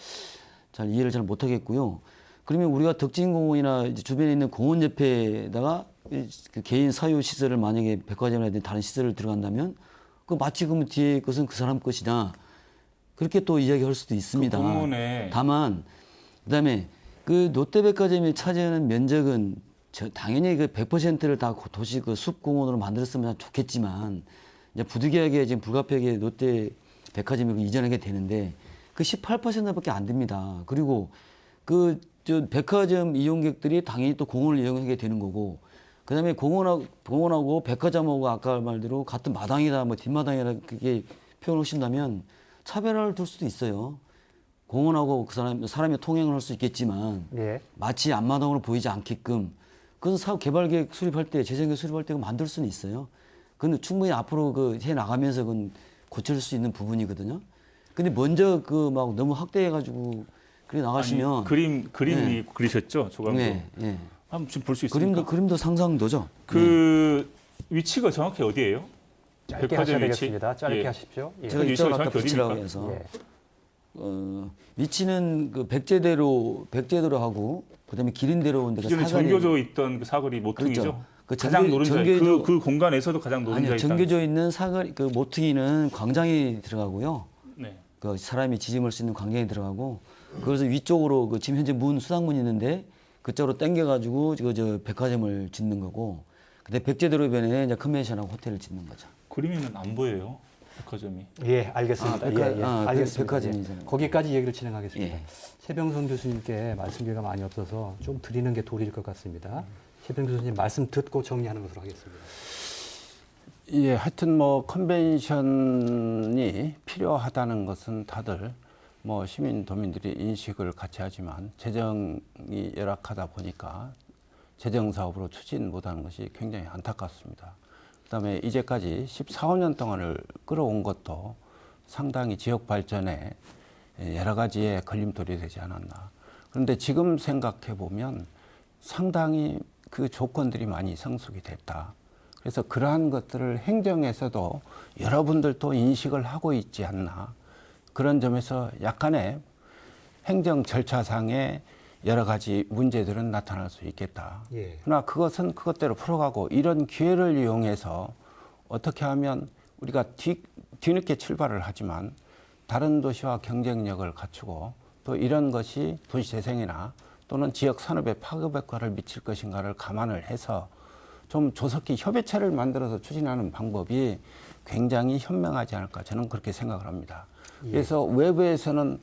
이해를 잘 못하겠고요. 그러면 우리가 덕진공원이나 이제 주변에 있는 공원 옆에다가 그 개인 사유 시설을 만약에 백화점이라든지 다른 시설을 들어간다면 그 마치 그러면 뒤에 것은 그 사람 것이다. 그렇게 또 이야기할 수도 있습니다. 그 공원에 다만 그다음에 그 롯데백화점이 차지하는 면적은 당연히 그 100%를 다 도시 그 숲공원으로 만들었으면 좋겠지만 이제 부득이하게 지금 불가피하게 롯데백화점이 이전하게 되는데 그 18%밖에 안 됩니다. 그리고 그 저 백화점 이용객들이 당연히 또 공원을 이용하게 되는 거고 그다음에 공원하고 백화점하고 아까 말대로 같은 마당이다 뭐 뒷마당이라 그게 표현하신다면 차별화를 둘 수도 있어요. 공원하고 그 사람이 통행을 할 수 있겠지만 예. 마치 앞마당으로 보이지 않게끔 그건 사업 개발 계획 수립할 때 재정계획 수립할 때 만들 수는 있어요. 그건 충분히 앞으로 그 해 나가면서 그건 고칠 수 있는 부분이거든요. 근데 먼저 그 막 너무 확대해가지고 그래 나가시면 아니, 그림이 그리셨죠 조감도. 네, 네. 한번 지금 볼 수 있습니까? 그림도 상상도죠. 그 위치가 정확히 어디예요? 짧게 백화점 하셔야 위치? 되겠습니다. 짧게 예. 하십시오. 예. 제가 위치가 이쪽으로 아까 정확히 붙이라고 어디입니까? 해서 예. 위치는 그 백제대로 하고 그다음에 기린대로인데 기존에 정겨져 있던 그 사거리 모퉁이죠. 그렇죠. 그 가장 노른자 정겨져- 그 공간에서도 가장 노른자 아니요 있다. 정겨져 있는 사거리 그 모퉁이는 광장이 들어가고요. 네. 그 사람이 지짐을 수 있는 광장이 들어가고 그래서 위쪽으로 그 지금 현재 수당문이 있는데 그쪽으로 당겨가지고 저 백화점을 짓는 거고 근데 백제대로변에 이제 컨벤션하고 호텔을 짓는 거죠. 그림에는 안 보여요. 백화점이. 예, 알겠습니다. 알겠습니다. 백화점이잖아요. 거기까지 얘기를 진행하겠습니다. 예. 최병선 교수님께 말씀 기회가 많이 없어서 좀 드리는 게 도리일 것 같습니다. 최병선 교수님 말씀 듣고 정리하는 것으로 하겠습니다. 예, 하여튼 뭐 컨벤션이 필요하다는 것은 다들 뭐 시민도민들이 인식을 같이 하지만 재정이 열악하다 보니까 재정 사업으로 추진 못하는 것이 굉장히 안타깝습니다. 그다음에 이제까지 14~15년 동안을 끌어온 것도 상당히 지역 발전에 여러 가지의 걸림돌이 되지 않았나. 그런데 지금 생각해 보면 상당히 그 조건들이 많이 성숙이 됐다. 그래서 그러한 것들을 행정에서도 여러분들도 인식을 하고 있지 않나. 그런 점에서 약간의 행정 절차상의 여러 가지 문제들은 나타날 수 있겠다. 예. 그러나 그것은 그것대로 풀어가고 이런 기회를 이용해서 어떻게 하면 우리가 뒤늦게 출발을 하지만 다른 도시와 경쟁력을 갖추고 또 이런 것이 도시 재생이나 또는 지역 산업에 파급 효과를 미칠 것인가를 감안을 해서 좀 조속히 협의체를 만들어서 추진하는 방법이 굉장히 현명하지 않을까 저는 그렇게 생각을 합니다. 그래서 외부에서는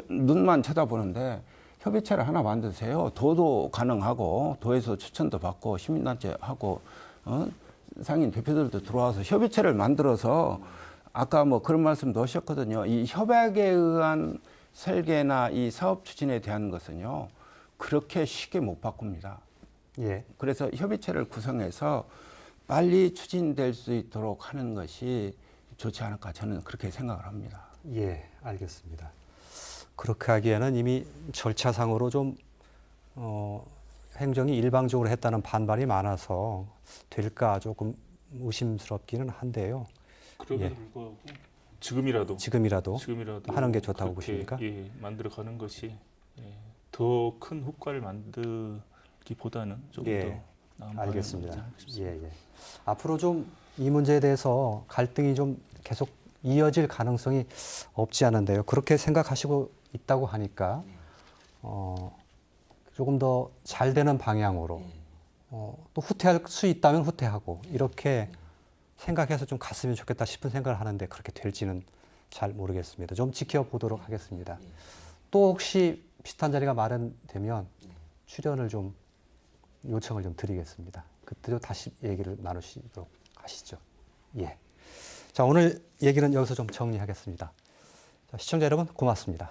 눈만 쳐다보는데 협의체를 하나 만드세요. 도도 가능하고 도에서 추천도 받고 시민단체하고 상인 대표들도 들어와서 협의체를 만들어서 아까 뭐 그런 말씀도 하셨거든요. 이 협약에 의한 설계나 이 사업 추진에 대한 것은요. 그렇게 쉽게 못 바꿉니다. 예. 그래서 협의체를 구성해서 빨리 추진될 수 있도록 하는 것이 좋지 않을까 저는 그렇게 생각을 합니다. 예, 알겠습니다. 그렇게 하기에는 이미 절차상으로 좀 행정이 일방적으로 했다는 반발이 많아서 될까 조금 의심스럽기는 한데요. 그럼에도 불구하고 지금이라도 지금이라도 하는 게 좋다고 그렇게, 보십니까? 예, 만들어가는 것이 더 큰 효과를 만들기보다는 조금 예, 더 나은 알겠습니다. 방향이 아닐까 싶습니다. 예. 앞으로 좀 이 문제에 대해서 갈등이 좀 계속 이어질 가능성이 없지 않은데요. 그렇게 생각하시고 있다고 하니까 조금 더 잘 되는 방향으로 또 후퇴할 수 있다면 후퇴하고 이렇게 생각해서 좀 갔으면 좋겠다 싶은 생각을 하는데 그렇게 될지는 잘 모르겠습니다. 좀 지켜보도록 하겠습니다. 또 혹시 비슷한 자리가 마련되면 출연을 좀 요청을 좀 드리겠습니다. 그때도 다시 얘기를 나누시도록 하시죠. 예. 자, 오늘 얘기는 여기서 좀 정리하겠습니다. 자, 시청자 여러분 고맙습니다.